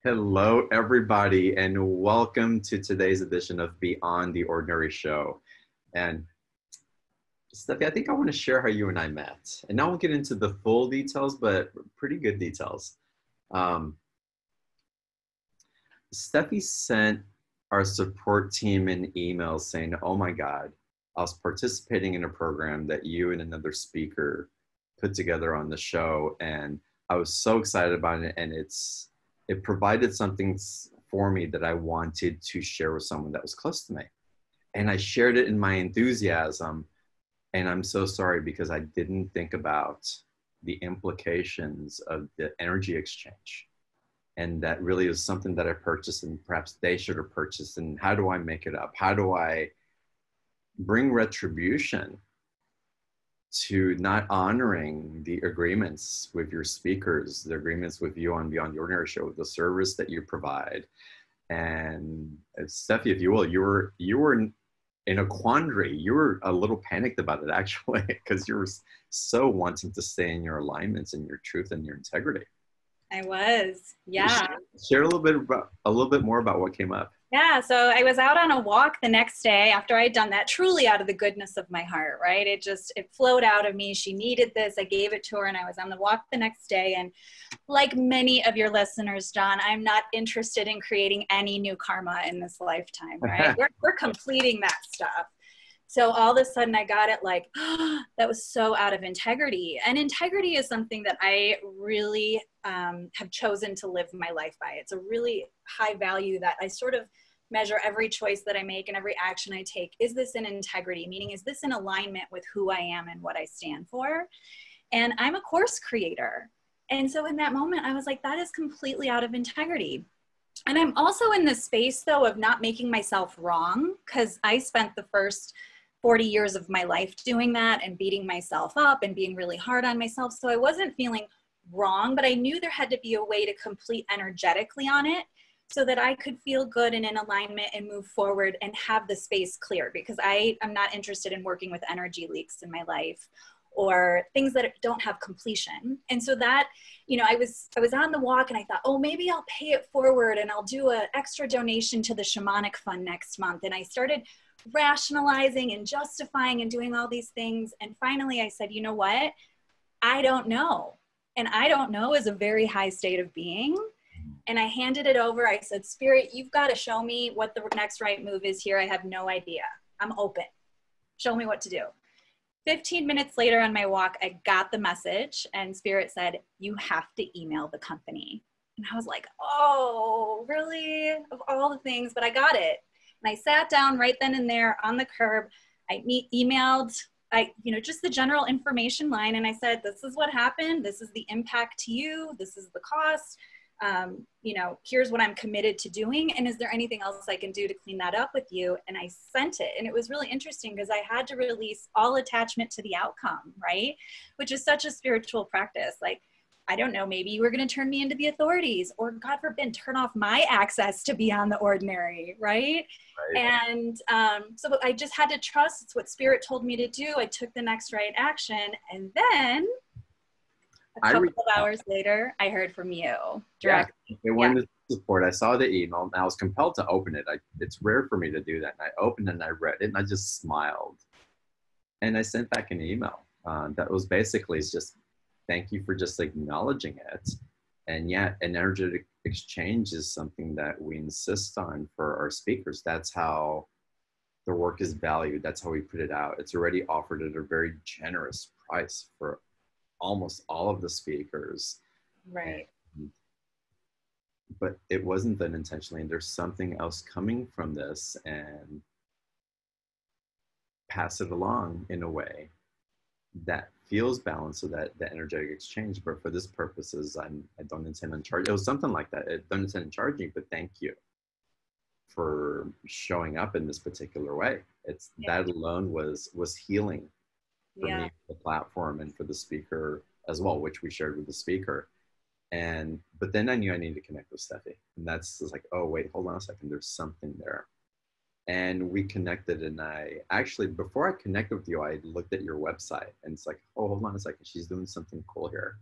Hello, everybody, and welcome to today's edition of Beyond the Ordinary Show. And Steffi, I think I want to share how you and I met. And now we'll get into the full details, but pretty good details. Um, Steffi sent our support team an email saying, "Oh my God, I was participating in a program that you and another speaker put together on the show, and I was so excited about it, and it provided something for me that I wanted to share with someone that was close to me." And I shared it in my enthusiasm, and I'm so sorry because I didn't think about the implications of the energy exchange. And that really is something that I purchased and perhaps they should have purchased. And how do I make it up? How do I bring retribution to not honoring the agreements with your speakers, the agreements with you on Beyond the Ordinary Show, the service that you provide? And Steffi, if you will, you were in a quandary. You were a little panicked about it actually, because you were so wanting to stay in your alignments and your truth and your integrity. I was, yeah. Share a little bit more about what came up. Yeah, so I was out on a walk the next day after I'd done that, truly out of the goodness of my heart, right? It flowed out of me. She needed this. I gave it to her, and I was on the walk the next day. And like many of your listeners, John, I'm not interested in creating any new karma in this lifetime, right? We're completing that stuff. So all of a sudden I got it like, oh, that was so out of integrity. And integrity is something that I really have chosen to live my life by. It's a really high value that I sort of measure every choice that I make and every action I take. Is this in integrity? Meaning, is this in alignment with who I am and what I stand for? And I'm a course creator. And so in that moment, I was like, that is completely out of integrity. And I'm also in this space, though, of not making myself wrong, because I spent the first 40 years of my life doing that and beating myself up and being really hard on myself. So I wasn't feeling wrong, but I knew there had to be a way to complete energetically on it so that I could feel good and in alignment and move forward and have the space clear, because I am not interested in working with energy leaks in my life or things that don't have completion. And so that, I was on the walk and I thought, oh, maybe I'll pay it forward and I'll do an extra donation to the shamanic fund next month. And I started rationalizing and justifying and doing all these things. And finally I said, you know what? I don't know. And I don't know is a very high state of being. And I handed it over. I said, Spirit, you've got to show me what the next right move is here. I have no idea. I'm open. Show me what to do. 15 minutes later on my walk, I got the message and Spirit said, you have to email the company. And I was like, oh, really? Of all the things, but I got it. And I sat down right then and there on the curb. I emailed, just the general information line. And I said, this is what happened. This is the impact to you. This is the cost. Here's what I'm committed to doing. And is there anything else I can do to clean that up with you? And I sent it. And it was really interesting because I had to release all attachment to the outcome, right? Which is such a spiritual practice. Like, I don't know, maybe you were going to turn me into the authorities, or God forbid, turn off my access to Beyond the Ordinary, right? And so I just had to trust it's what Spirit told me to do. I took the next right action. And then a couple of hours later, I heard from you directly. Yeah, it wanted support. I saw the email and I was compelled to open it. It's rare for me to do that. And I opened it and I read it and I just smiled. And I sent back an email that was basically just, thank you for just acknowledging it. And yet, an energetic exchange is something that we insist on for our speakers. That's how the work is valued. That's how we put it out. It's already offered at a very generous price for almost all of the speakers. Right. But it wasn't done intentionally. And there's something else coming from this, and pass it along in a way that feels balanced, so that the energetic exchange. But for this purposes, I don't intend on charging. It was something like that. I don't intend on charging, but thank you for showing up in this particular way. That alone was healing for me, the platform, and for the speaker as well, which we shared with the speaker. But then I knew I needed to connect with Steffi, and that's like, oh wait, hold on a second, there's something there. And we connected, and I actually, before I connected with you, I looked at your website, and it's like, oh, hold on a second, she's doing something cool here.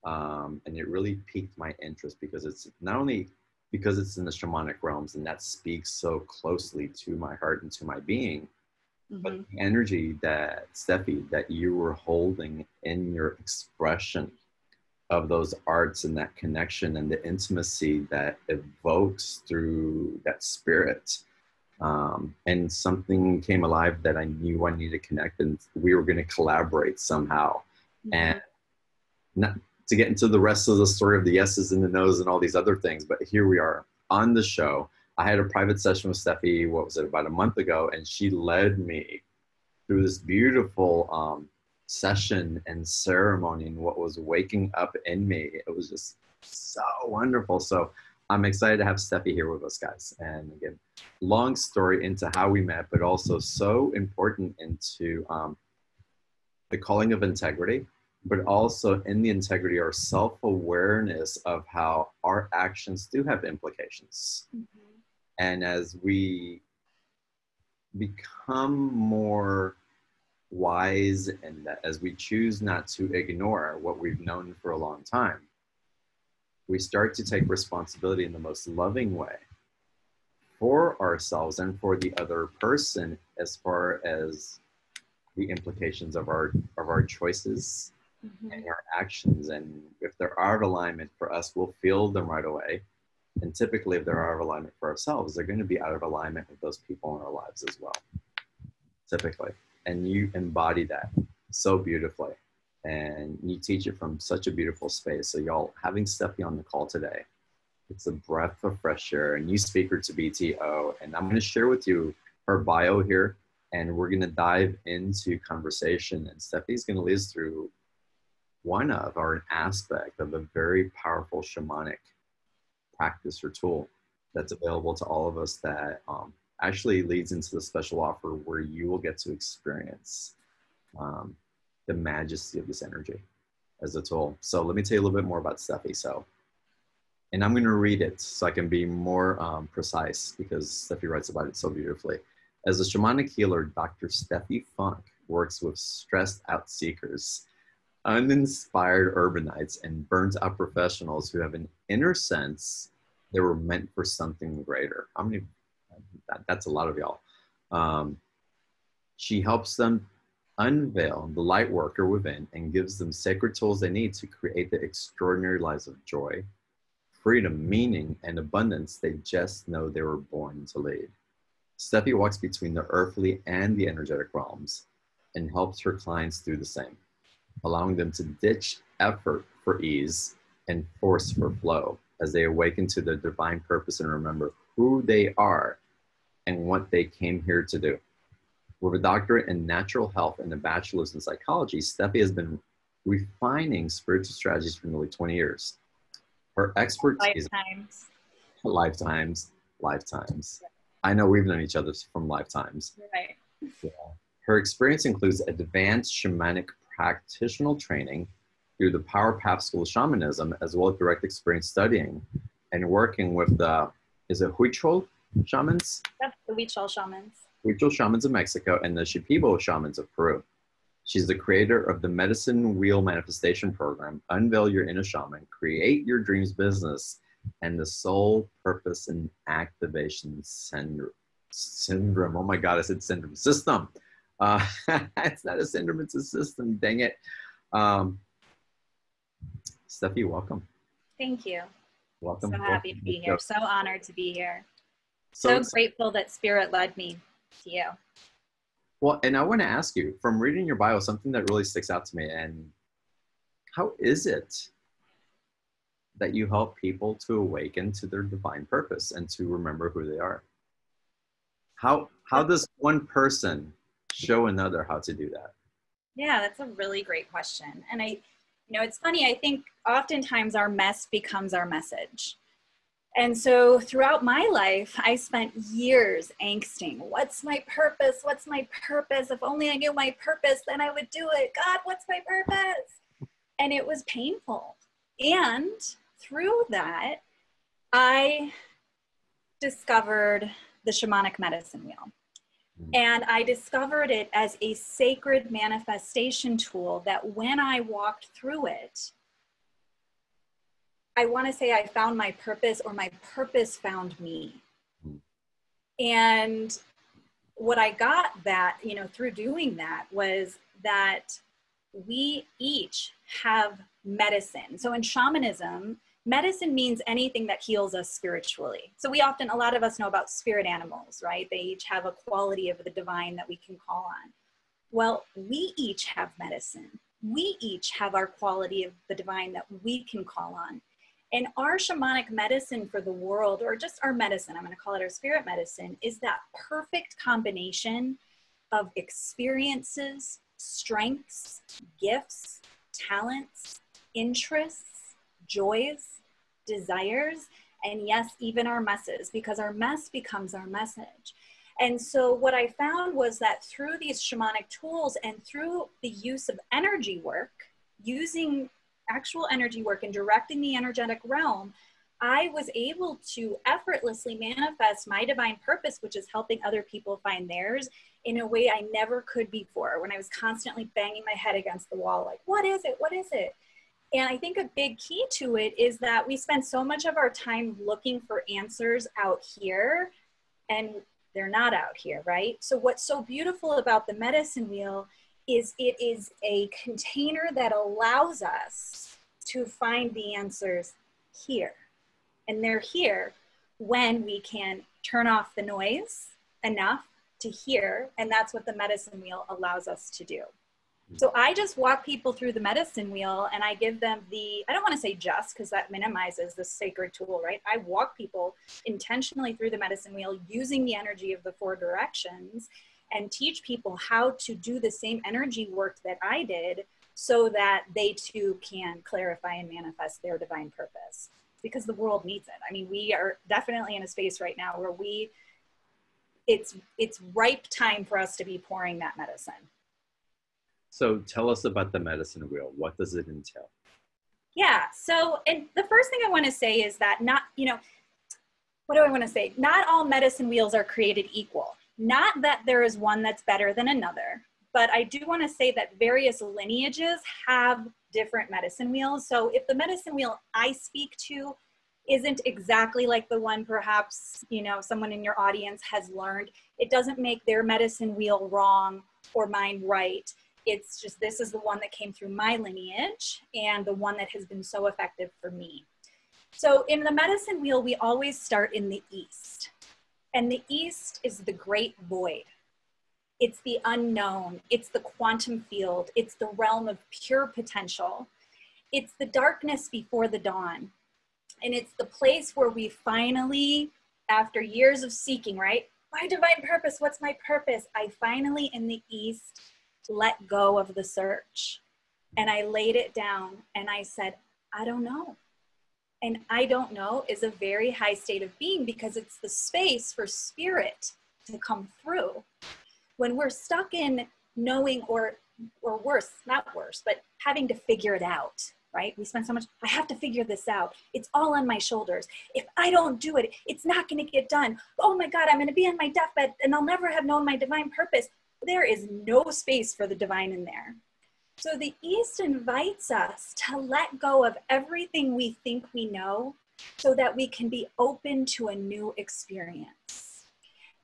And it really piqued my interest, because it's not only because it's in the shamanic realms and that speaks so closely to my heart and to my being. But the energy that, Steffi, that you were holding in your expression of those arts and that connection and the intimacy that evokes through that spirit. And something came alive that I knew I needed to connect, and we were going to collaborate somehow. And not to get into the rest of the story of the yeses and the nos and all these other things, but here we are on the show. I had a private session with Steffi, what was it, about a month ago, and she led me through this beautiful session and ceremony and what was waking up in me. It was just so wonderful. So I'm excited to have Steffi here with us, guys. And again, long story into how we met, but also so important into the calling of integrity, but also in the integrity, our self-awareness of how our actions do have implications. And as we become more wise and that as we choose not to ignore what we've known for a long time, we start to take responsibility in the most loving way for ourselves and for the other person as far as the implications of our choices and our actions. And if they're out of alignment for us, we'll feel them right away. And typically, if they're out of alignment for ourselves, they're going to be out of alignment with those people in our lives as well, typically. And you embody that so beautifully. And you teach it from such a beautiful space. So y'all, having Steffi on the call today, it's a breath of fresh air. And you speaker to BTO. And I'm going to share with you her bio here. And we're going to dive into conversation. And Steffi's going to lead us through one of, or an aspect of a very powerful shamanic practice or tool that's available to all of us that actually leads into the special offer where you will get to experience the majesty of this energy as a tool. So let me tell you a little bit more about Steffi. And I'm going to read it so I can be more precise because Steffi writes about it so beautifully. As a shamanic healer, Dr. Steffie Funk works with stressed out seekers, uninspired urbanites, and burnt out professionals who have an inner sense they were meant for something greater. How many? That's a lot of y'all. She helps them unveil the light worker within and gives them sacred tools they need to create the extraordinary lives of joy, freedom, meaning, and abundance they just know they were born to lead. Steffi walks between the earthly and the energetic realms and helps her clients do the same, allowing them to ditch effort for ease and force for flow as they awaken to their divine purpose and remember who they are and what they came here to do. With a doctorate in natural health and a bachelor's in psychology, Steffi has been refining spiritual strategies for nearly 20 years. Her expertise... Lifetimes. I know we've known each other from lifetimes. Right. Yeah. Her experience includes advanced shamanic practitioner training through the Power Path School of Shamanism, as well as direct experience studying and working with the, is it Huichol shamans? That's the Huichol shamans. Huichol shamans of Mexico and the Shipibo shamans of Peru. She's the creator of the Medicine Wheel Manifestation Program, Unveil Your Inner Shaman, Create Your Dreams Business, and the Soul Purpose and Activation Syndrome. Oh my God, I said syndrome. System. It's not a syndrome, it's a system. Dang it. Steffi, welcome. Thank you. Welcome. So happy to be here. So honored to be here. So grateful that Spirit led me to you. Well, and I want to ask you, from reading your bio, something that really sticks out to me. And how is it that you help people to awaken to their divine purpose and to remember who they are? How does one person show another how to do that? Yeah, that's a really great question. And it's funny, I think oftentimes our mess becomes our message. And so throughout my life, I spent years angsting. What's my purpose? What's my purpose? If only I knew my purpose, then I would do it. God, what's my purpose? And it was painful. And through that, I discovered the shamanic medicine wheel. And I discovered it as a sacred manifestation tool that when I walked through it, I want to say I found my purpose, or my purpose found me. Mm. And what I got that, you know, through doing that was that we each have medicine. So in shamanism, medicine means anything that heals us spiritually. So a lot of us know about spirit animals, right? They each have a quality of the divine that we can call on. Well, we each have medicine. We each have our quality of the divine that we can call on. And our shamanic medicine for the world, or just our medicine, I'm going to call it our spirit medicine, is that perfect combination of experiences, strengths, gifts, talents, interests, joys, desires, and yes, even our messes, because our mess becomes our message. And so what I found was that through these shamanic tools and through the use of energy work, using actual energy work and directing the energetic realm, I was able to effortlessly manifest my divine purpose, which is helping other people find theirs, in a way I never could before, when I was constantly banging my head against the wall, like, what is it? What is it? And I think a big key to it is that we spend so much of our time looking for answers out here, and they're not out here, right? So what's so beautiful about the medicine wheel is it is a container that allows us to find the answers here. And they're here when we can turn off the noise enough to hear. And that's what the medicine wheel allows us to do. So I just walk people through the medicine wheel, and I give them I don't want to say just, because that minimizes the sacred tool, right? I walk people intentionally through the medicine wheel using the energy of the 4 directions, and teach people how to do the same energy work that I did, so that they too can clarify and manifest their divine purpose, because the world needs it. I mean, we are definitely in a space right now where it's ripe time for us to be pouring that medicine. So tell us about the medicine wheel. What does it entail? Yeah. So, and the first thing I want to say is that what do I want to say? Not all medicine wheels are created equal. Not that there is one that's better than another, but I do want to say that various lineages have different medicine wheels. So if the medicine wheel I speak to isn't exactly like the one perhaps, someone in your audience has learned, it doesn't make their medicine wheel wrong or mine right. It's just, this is the one that came through my lineage and the one that has been so effective for me. So in the medicine wheel, we always start in the East. And the East is the great void. It's the unknown. It's the quantum field. It's the realm of pure potential. It's the darkness before the dawn. And it's the place where we finally, after years of seeking, right? My divine purpose, what's my purpose? I finally, in the East, let go of the search. And I laid it down and I said, I don't know. And I don't know is a very high state of being, because it's the space for spirit to come through. When we're stuck in knowing or worse, not worse, but having to figure it out, right? We spend so much, I have to figure this out. It's all on my shoulders. If I don't do it, it's not going to get done. Oh my God, I'm going to be on my deathbed and I'll never have known my divine purpose. There is no space for the divine in there. So the East invites us to let go of everything we think we know, so that we can be open to a new experience.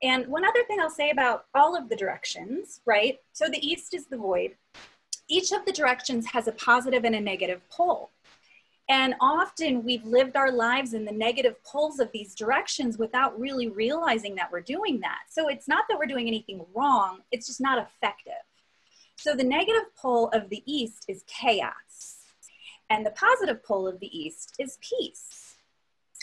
And one other thing I'll say about all of the directions, right? So the East is the void. Each of the directions has a positive and a negative pole. And often we've lived our lives in the negative poles of these directions without really realizing that we're doing that. So it's not that we're doing anything wrong, it's just not effective. So the negative pole of the East is chaos. And the positive pole of the East is peace.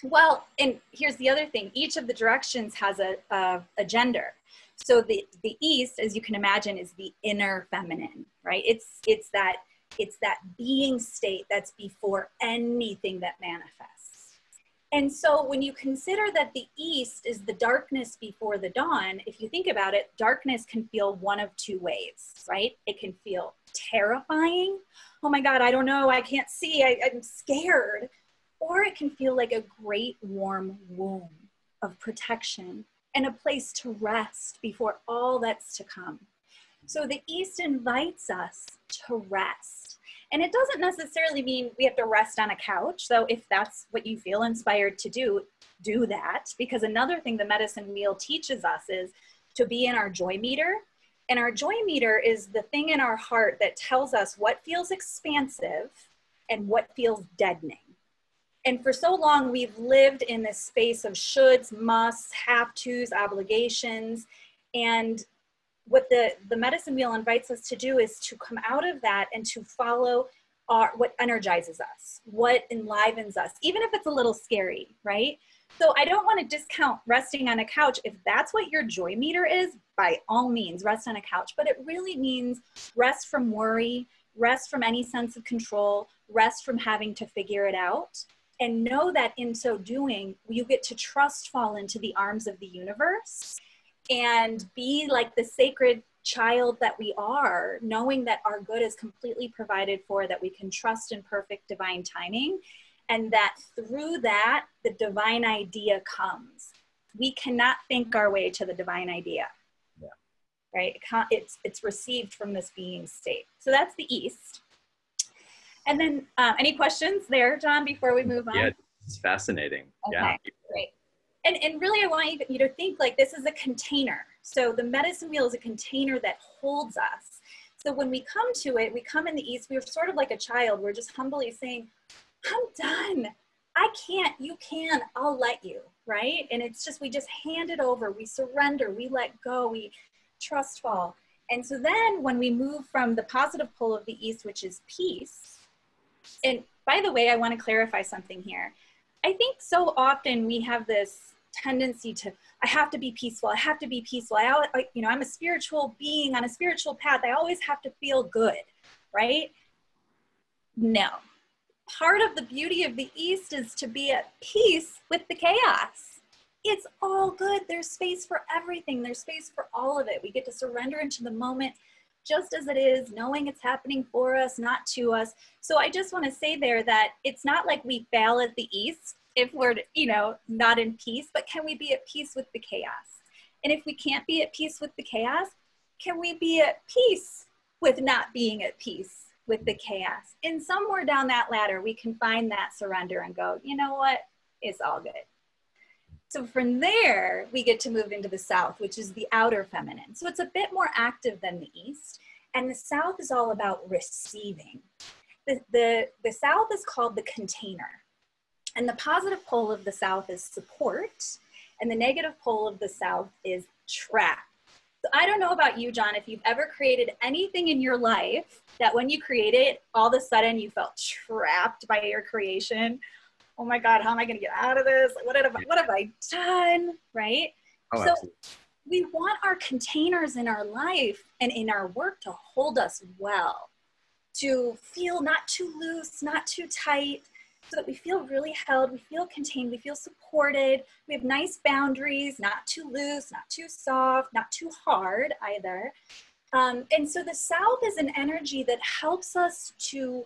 Well, and here's the other thing. Each of the directions has a gender. So the East, as you can imagine, is the inner feminine, right? It's that being state that's before anything that manifests. And so when you consider that the East is the darkness before the dawn, if you think about it, darkness can feel one of 2 ways, right? It can feel terrifying. Oh my God, I don't know. I can't see. I'm scared. Or it can feel like a great warm womb of protection and a place to rest before all that's to come. So the East invites us to rest. And it doesn't necessarily mean we have to rest on a couch. So if that's what you feel inspired to do, do that. Because another thing the medicine wheel teaches us is to be in our joy meter. And our joy meter is the thing in our heart that tells us what feels expansive and what feels deadening. And for so long, we've lived in this space of shoulds, musts, have-tos, obligations. And what the medicine wheel invites us to do is to come out of that and to follow what energizes us, what enlivens us, even if it's a little scary, right? So I don't want to discount resting on a couch. If that's what your joy meter is, by all means, rest on a couch. But it really means rest from worry, rest from any sense of control, rest from having to figure it out. And know that in so doing, you get to trust fall into the arms of the universe and be like the sacred child that we are, knowing that our good is completely provided for, that we can trust in perfect divine timing, and that through that, the divine idea comes. We cannot think our way to the divine idea, right? It's received from this being state. So that's the East. And then any questions there, John, before we move on? Yeah, it's fascinating. Okay, yeah. Great. And really, I want you to think like this is a container. So the medicine wheel is a container that holds us. So when we come to it, we come in the East, we're sort of like a child. We're just humbly saying, I'm done. I can't, you can, I'll let you, right? And it's just, we just hand it over. We surrender, we let go, we trust fall. And so then when we move from the positive pole of the East, which is peace, and by the way, I want to clarify something here. I think so often we have this tendency to, I have to be peaceful. I have to be peaceful. I'm a spiritual being on a spiritual path. I always have to feel good, right? No. Part of the beauty of the East is to be at peace with the chaos. It's all good. There's space for everything. There's space for all of it. We get to surrender into the moment just as it is, knowing it's happening for us, not to us. So I just want to say there that it's not like we fail at the East if we're, not in peace, but can we be at peace with the chaos? And if we can't be at peace with the chaos, can we be at peace with not being at peace with the chaos? And somewhere down that ladder, we can find that surrender and go, you know what? It's all good. So from there, we get to move into the South, which is the outer feminine. So it's a bit more active than the East. And the South is all about receiving. The South is called the container. And the positive pole of the South is support. And the negative pole of the South is trap. So I don't know about you, John, if you've ever created anything in your life that when you create it, all of a sudden you felt trapped by your creation. Oh my God, how am I going to get out of this? What have I done? Right? Oh, so absolutely. We want our containers in our life and in our work to hold us well, to feel not too loose, not too tight, so that we feel really held, we feel contained, we feel supported, we have nice boundaries, not too loose, not too soft, not too hard either. And so the South is an energy that helps us to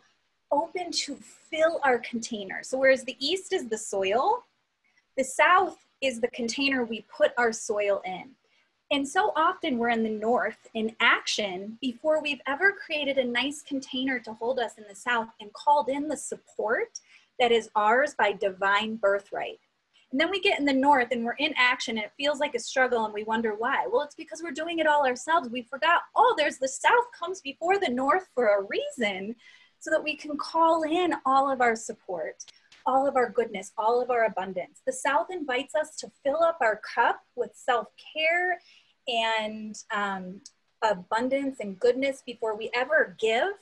open to fill our container. So whereas the East is the soil, the South is the container we put our soil in. And so often we're in the North in action before we've ever created a nice container to hold us in the South and called in the support that is ours by divine birthright. And then we get in the North and we're in action and it feels like a struggle and we wonder why. Well, it's because we're doing it all ourselves. We forgot, there's the South comes before the North for a reason, so that we can call in all of our support, all of our goodness, all of our abundance. The South invites us to fill up our cup with self-care and abundance and goodness before we ever give,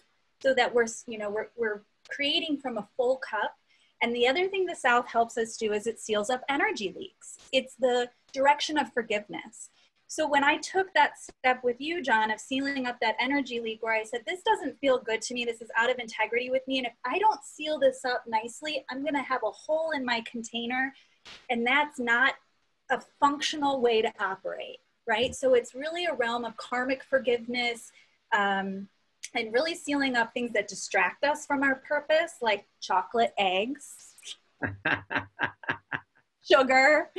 so that we're creating from a full cup. And the other thing the South helps us do is it seals up energy leaks. It's the direction of forgiveness. So when I took that step with you, John, of sealing up that energy leak where I said, this doesn't feel good to me, this is out of integrity with me, and if I don't seal this up nicely, I'm gonna have a hole in my container, and that's not a functional way to operate, right? So it's really a realm of karmic forgiveness, and really sealing up things that distract us from our purpose, like chocolate, eggs, sugar,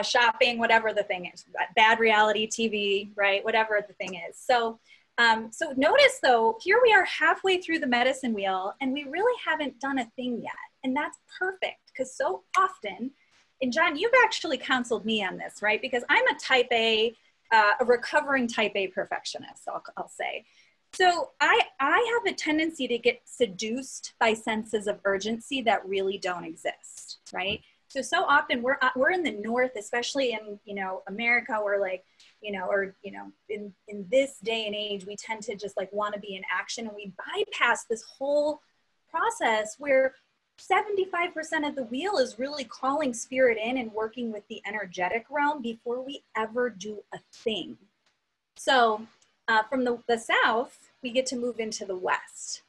shopping, whatever the thing is, bad reality TV, right? Whatever the thing is. So So notice though, here we are halfway through the medicine wheel and we really haven't done a thing yet. And that's perfect because so often, and John, you've actually counseled me on this, right? Because I'm a type A, a recovering type A perfectionist, I'll say. So I have a tendency to get seduced by senses of urgency that really don't exist, right? So often we're in the North, especially in, you know, America, where like, you know, or, you know, in this day and age, we tend to just like want to be in action, and we bypass this whole process where 75% of the wheel is really calling spirit in and working with the energetic realm before we ever do a thing. So from the South, we get to move into the West.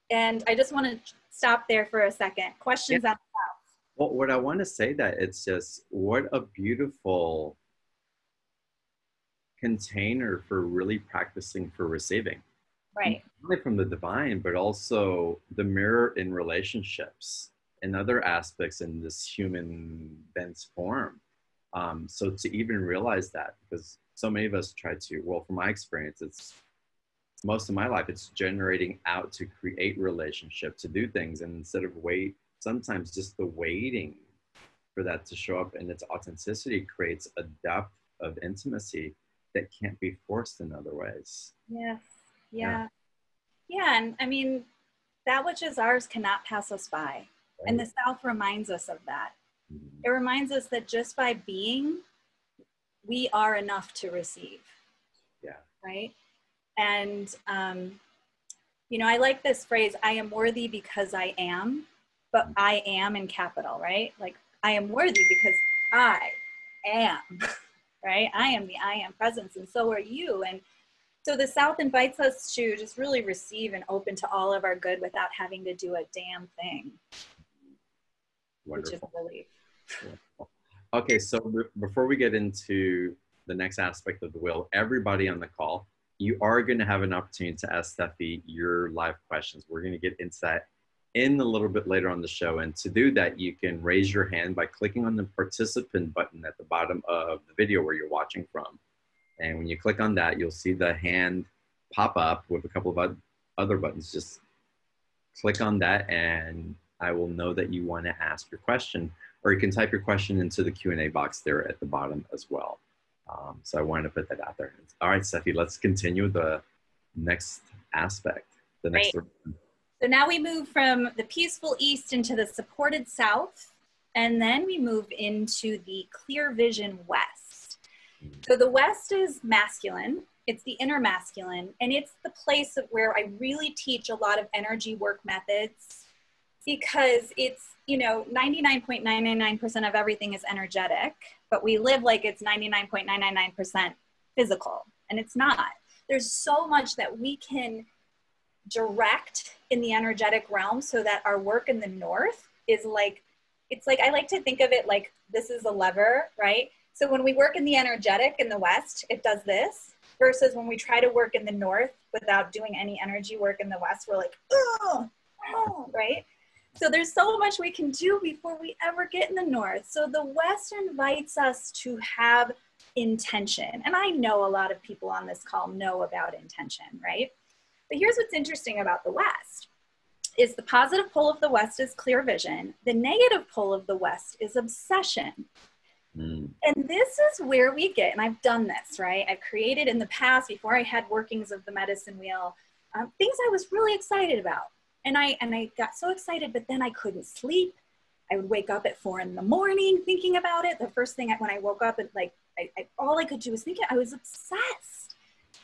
And I just want to stop there for a second. Questions on the South? Well, what I want to say that it's just, what a beautiful container for really practicing for receiving. Right. Not only from the divine, but also the mirror in relationships and other aspects in this human dense form. So to even realize that, because so many of us try to, well, from my experience, it's most of my life, it's generating out to create relationship, to do things. And instead of sometimes just the waiting for that to show up in its authenticity creates a depth of intimacy that can't be forced in other ways. Yes. Yeah. Yeah. And I mean, that which is ours cannot pass us by. Right. And the South reminds us of that. Mm-hmm. It reminds us that just by being, we are enough to receive. Yeah. Right. And, you know, I like this phrase, I am worthy because I am, but I am in capital, right? Like, I am worthy because I am, right? I am the I am presence, and so are you. And so the South invites us to just really receive and open to all of our good without having to do a damn thing. Wonderful. Which is a relief. Wonderful. Okay, so before we get into the next aspect of the wheel, everybody on the call, you are going to have an opportunity to ask Steffi your live questions. We're going to get into that in a little bit later on the show. And to do that, you can raise your hand by clicking on the participant button at the bottom of the video where you're watching from. And when you click on that, you'll see the hand pop up with a couple of other buttons. Just click on that and I will know that you want to ask your question, or you can type your question into the Q&A box there at the bottom as well. So I wanted to put that out there. All right, Steffi, let's continue the next aspect. The next. Right. So now we move from the peaceful East into the supported South, and then we move into the clear vision West. So the West is masculine. It's the inner masculine, and it's the place of where I really teach a lot of energy work methods, because it's, you know, 99.999% of everything is energetic, but we live like it's 99.999% physical, and it's not. There's so much that we can direct in the energetic realm so that our work in the North is like, it's like, I like to think of it like this is a lever, right? So when we work in the energetic in the West, it does this, versus when we try to work in the North without doing any energy work in the West, we're like, oh, right? So there's so much we can do before we ever get in the North. So the West invites us to have intention. And I know a lot of people on this call know about intention, right? But here's what's interesting about the West is the positive pole of the West is clear vision. The negative pole of the West is obsession. And this is where we get, and I've done this, right? I've created in the past, before I had workings of the medicine wheel, things I was really excited about. And I got so excited, but then I couldn't sleep. I would wake up at 4 in the morning thinking about it. The first thing when I woke up, all I could do was think it. I was obsessed.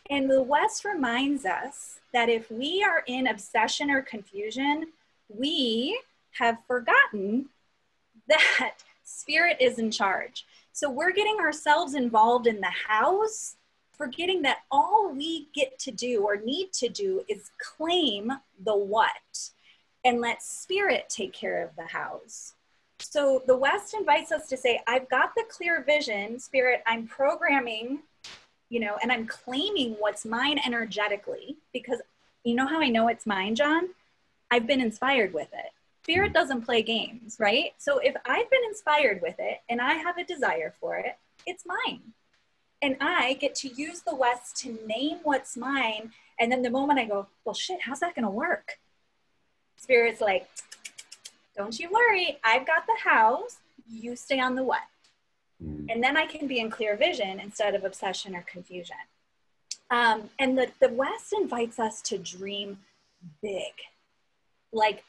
And the West reminds us that if we are in obsession or confusion, we have forgotten that spirit is in charge. So we're getting ourselves involved in the house, forgetting that all we get to do or need to do is claim the what and let spirit take care of the house. So the West invites us to say, I've got the clear vision, spirit, I'm programming, you know, and I'm claiming what's mine energetically, because you know how I know it's mine, John? I've been inspired with it. Spirit doesn't play games, right? So if I've been inspired with it and I have a desire for it, it's mine. And I get to use the West to name what's mine And then the moment I go, well, shit, how's that going to work? Spirit's like, don't you worry. I've got the hows. You stay on the what. And then I can be in clear vision instead of obsession or confusion. And the West invites us to dream big. Like,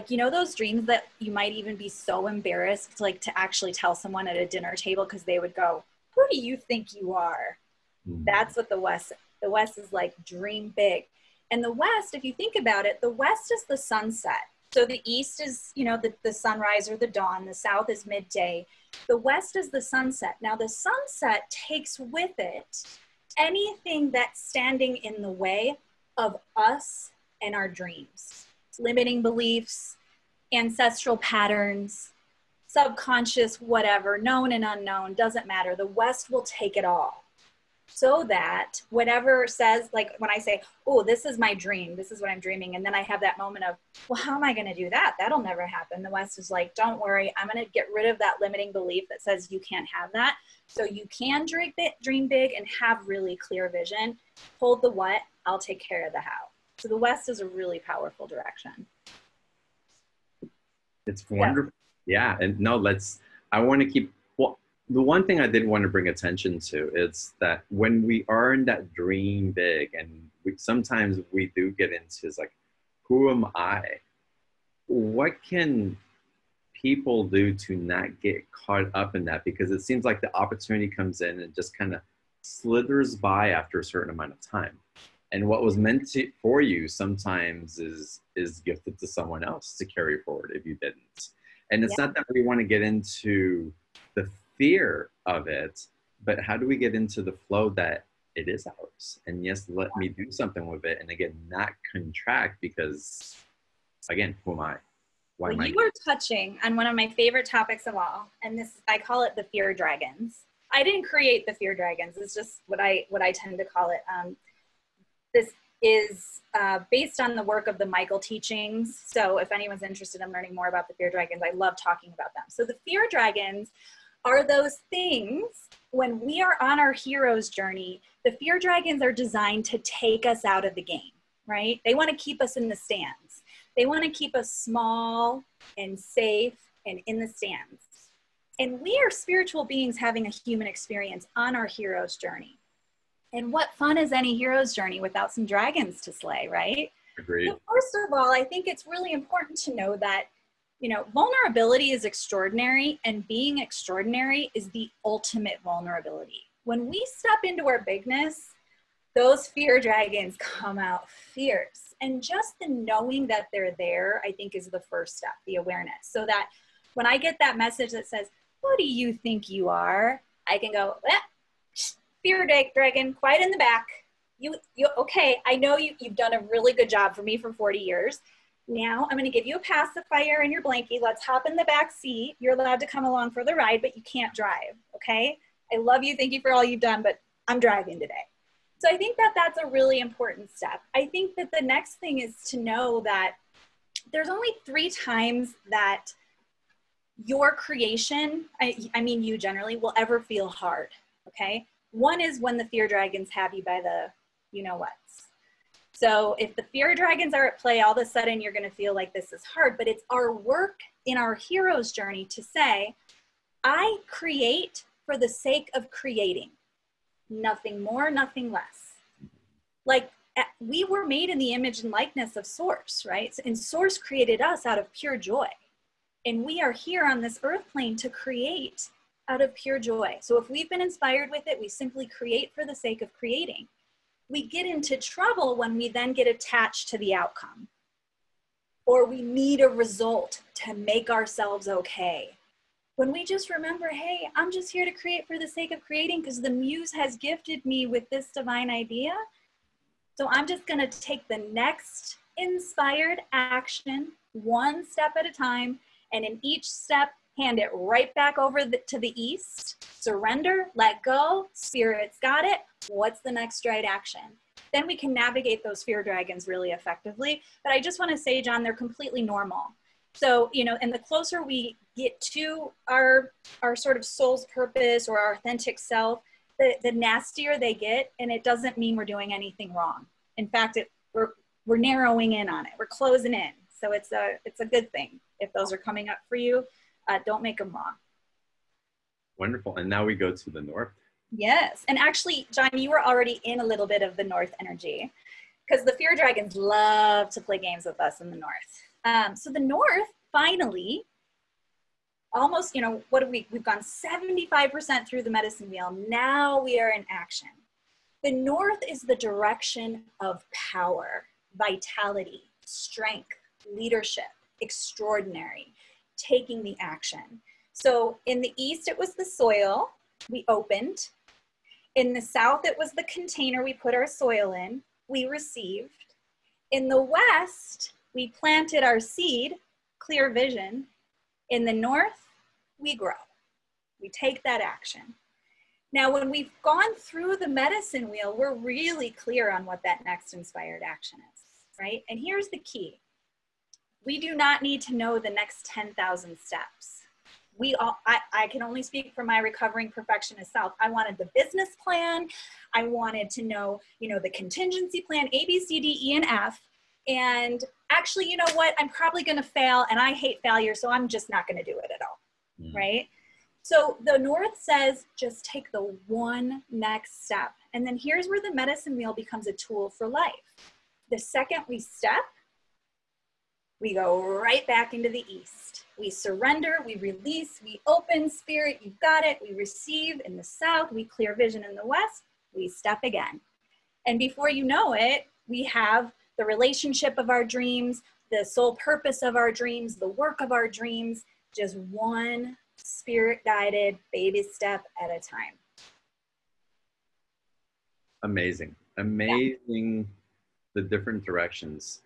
you know, those dreams that you might even be so embarrassed, like to actually tell someone at a dinner table, because they would go, who do you think you are? That's what the West is like, dream big. And the West, if you think about it, the West is the sunset. So the East is, you know, the sunrise or the dawn. The South is midday. The West is the sunset. Now the sunset takes with it anything that's standing in the way of us and our dreams. Limiting beliefs, ancestral patterns, subconscious, whatever, known and unknown, doesn't matter. The West will take it all. So that whatever says, like when I say, oh, this is my dream, this is what I'm dreaming, and then I have that moment of, well, how am I going to do that? That'll never happen. The West is like, don't worry, I'm going to get rid of that limiting belief that says you can't have that. So you can dream big and have really clear vision. Hold the what, I'll take care of the how. So the West is a really powerful direction. It's wonderful. Yeah. And no, I want to keep, well, the one thing I did want to bring attention to is that when we are in that dream big, and sometimes we do get into is like, who am I? What can people do to not get caught up in that? Because it seems like the opportunity comes in and just kind of slithers by after a certain amount of time. And what was meant for you sometimes is gifted to someone else to carry forward if you didn't. And it's not that we want to get into the fear of it, but how do we get into the flow that it is ours? And yes, let me do something with it. And again, not contract, because again, who am I? Why am I? You were touching on one of my favorite topics of all. And this, I call it the fear dragons. I didn't create the fear dragons. It's just what I tend to call it. This is based on the work of the Michael teachings. So if anyone's interested in learning more about the fear dragons, I love talking about them. So the fear dragons are those things when we are on our hero's journey. The fear dragons are designed to take us out of the game, right? They want to keep us in the stands. They want to keep us small and safe and in the stands. And we are spiritual beings having a human experience on our hero's journey. And what fun is any hero's journey without some dragons to slay, right? Agreed. So first of all, I think it's really important to know that, you know, vulnerability is extraordinary, and being extraordinary is the ultimate vulnerability. When we step into our bigness, those fear dragons come out fierce. And just the knowing that they're there, I think, is the first step, the awareness. So that when I get that message that says, who do you think you are? I can go, fear dragon, quiet in the back. You okay, I know you've done a really good job for me for 40 years. Now I'm going to give you a pacifier in your blankie. Let's hop in the back seat. You're allowed to come along for the ride, but you can't drive, okay? I love you. Thank you for all you've done, but I'm driving today. So I think that that's a really important step. I think that the next thing is to know that there's only 3 times that your creation, I mean you generally, will ever feel hard, okay? One is when the fear dragons have you by the you-know-whats. So if the fear dragons are at play, all of a sudden you're going to feel like this is hard, but it's our work in our hero's journey to say, I create for the sake of creating. Nothing more, nothing less. Like we were made in the image and likeness of Source, right? And Source created us out of pure joy. And we are here on this earth plane to create out of pure joy. So if we've been inspired with it, we simply create for the sake of creating. We get into trouble when we then get attached to the outcome, or we need a result to make ourselves okay. When we just remember, hey, I'm just here to create for the sake of creating because the muse has gifted me with this divine idea. So I'm just going to take the next inspired action one step at a time. And in each step, hand it right back over to the east. Surrender, let go, spirit's got it. What's the next right action? Then we can navigate those fear dragons really effectively. But I just want to say, John, they're completely normal. So, you know, and the closer we get to our sort of soul's purpose or our authentic self, the nastier they get. And it doesn't mean we're doing anything wrong. In fact, we're narrowing in on it. We're closing in. So it's a good thing. If those are coming up for you, don't make them wrong. Wonderful. And now we go to the north. Yes. And actually, John, you were already in a little bit of the north energy, because the fear dragons love to play games with us in the north. So the north, finally, almost, what have we've gone 75% through the medicine wheel. Now we are in action. The north is the direction of power, vitality, strength, leadership, extraordinary, taking the action. So in the east, it was the soil we opened. In the south, it was the container we put our soil in, we received. In the west, we planted our seed, clear vision. In the north, we grow. We take that action. Now, when we've gone through the medicine wheel, we're really clear on what that next inspired action is, right? And here's the key. We do not need to know the next 10,000 steps. I can only speak for my recovering perfectionist self. I wanted the business plan. I wanted to know, the contingency plan, A, B, C, D, E, and F. And actually, you know what? I'm probably going to fail, and I hate failure, so I'm just not going to do it at all, right? So the north says, just take the one next step. And then here's where the medicine wheel becomes a tool for life. The second we step, we go right back into the east. We surrender, we release, we open, spirit, you've got it. We receive in the south, we clear vision in the west, we step again. And before you know it, we have the relationship of our dreams, the soul purpose of our dreams, the work of our dreams, just one spirit-guided baby step at a time. Amazing. Amazing, the different directions.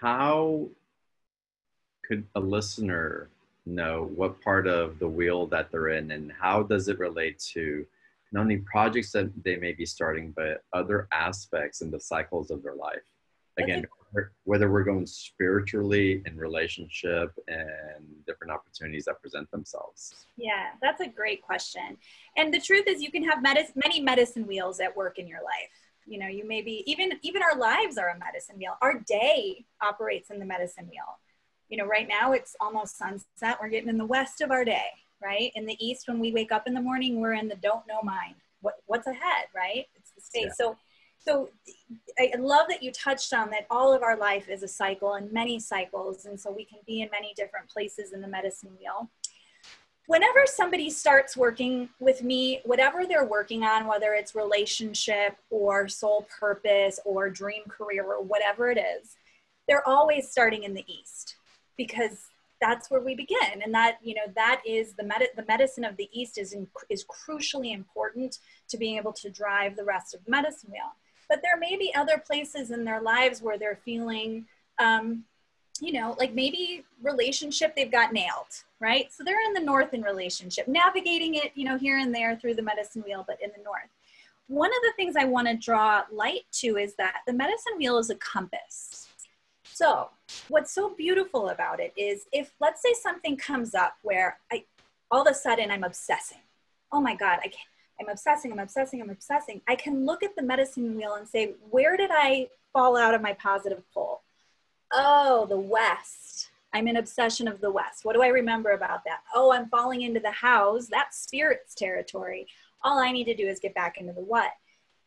How could a listener know what part of the wheel that they're in, and how does it relate to not only projects that they may be starting, but other aspects in the cycles of their life? Again, whether we're going spiritually, in relationship, and different opportunities that present themselves. Yeah, that's a great question. And the truth is, you can have many medicine wheels at work in your life. You may be, even our lives are a medicine wheel. Our day operates in the medicine wheel. Right now it's almost sunset. We're getting in the west of our day, right? In the east, when we wake up in the morning, we're in the don't know mind. What's ahead, right? It's the space. Yeah. So I love that you touched on that. All of our life is a cycle, and many cycles. And so we can be in many different places in the medicine wheel. Whenever somebody starts working with me, whatever they're working on, whether it's relationship or soul purpose or dream career or whatever it is, they're always starting in the east, because that's where we begin. And that, that is the medicine of the east is crucially important to being able to drive the rest of the medicine wheel. But there may be other places in their lives where they're feeling, like maybe relationship, they've got nailed, right? So they're in the north in relationship, navigating it, here and there through the medicine wheel, but in the north. One of the things I want to draw light to is that the medicine wheel is a compass. So what's so beautiful about it is, if, let's say, something comes up where all of a sudden I'm obsessing. Oh my God, I'm obsessing. I can look at the medicine wheel and say, where did I fall out of my positive pole? Oh, the west. I'm in obsession of the west. What do I remember about that? Oh, I'm falling into the house. That's spirit's territory. All I need to do is get back into the what.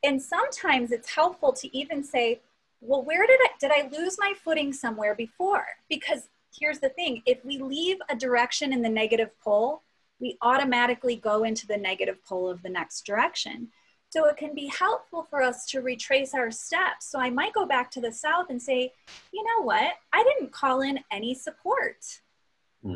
And sometimes it's helpful to even say, well, where did I lose my footing somewhere before? Because here's the thing, if we leave a direction in the negative pole, we automatically go into the negative pole of the next direction. So it can be helpful for us to retrace our steps. So I might go back to the south and say, you know what? I didn't call in any support.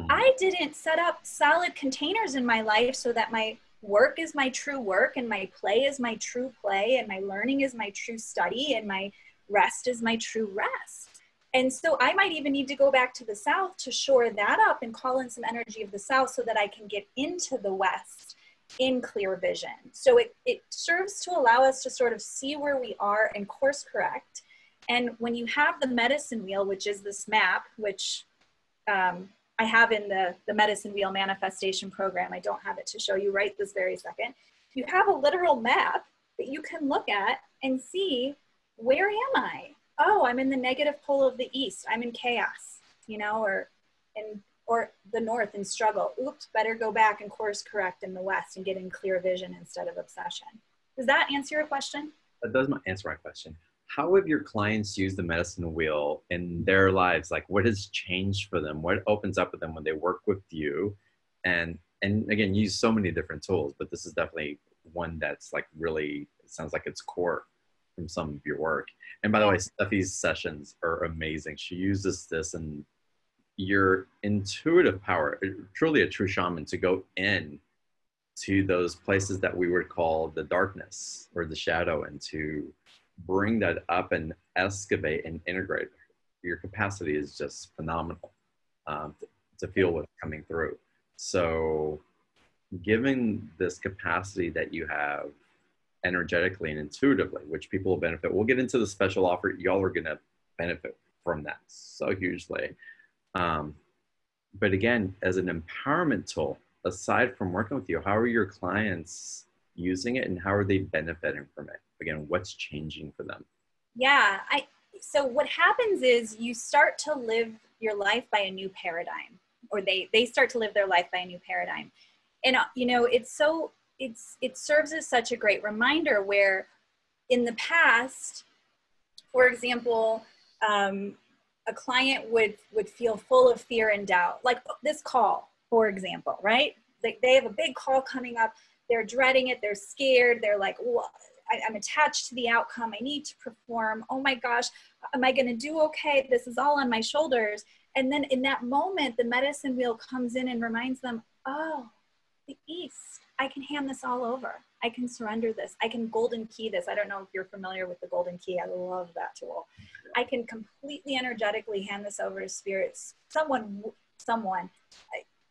I didn't set up solid containers in my life so that my work is my true work, and my play is my true play, and my learning is my true study, and my rest is my true rest. And so I might even need to go back to the south to shore that up and call in some energy of the south so that I can get into the west in clear vision. So it serves to allow us to sort of see where we are and course correct. And when you have the medicine wheel, which is this map, which I have in the medicine wheel manifestation program, I don't have it to show you right this very second. You have a literal map that you can look at and see where am I? Oh, I'm in the negative pole of the east. I'm in chaos, you know, or the north in struggle. Oops, better go back and course correct in the west and get in clear vision instead of obsession. Does that answer your question? That does not answer my question. How have your clients used the medicine wheel in their lives? Like, what has changed for them? What opens up with them when they work with you? And again, you use so many different tools, but this is definitely one that's like really, it sounds like it's core from some of your work. And by the way, Steffie's sessions are amazing. She uses this and your intuitive power, truly a true shaman, to go in to those places that we would call the darkness or the shadow, and to bring that up and excavate and integrate. Your capacity is just phenomenal, to feel what's coming through. So given this capacity that you have energetically and intuitively, which people will benefit, we'll get into the special offer. Y'all are going to benefit from that so hugely. But again, as an empowerment tool, aside from working with you, how are your clients using it and how are they benefiting from it? Again, what's changing for them? Yeah, so what happens is you start to live your life by a new paradigm, or they start to live their life by a new paradigm. And you know, it serves as such a great reminder where in the past, for example, a client would feel full of fear and doubt, like this call, for example, right? Like they have a big call coming up. They're dreading it. They're scared. They're like, well, I'm attached to the outcome. I need to perform. Oh my gosh, am I going to do okay? This is all on my shoulders. And then in that moment, the medicine wheel comes in and reminds them, oh, the East, I can hand this all over. I can surrender this. I can golden key this. I don't know if you're familiar with the golden key. I love that tool. I can completely energetically hand this over to spirits. Someone,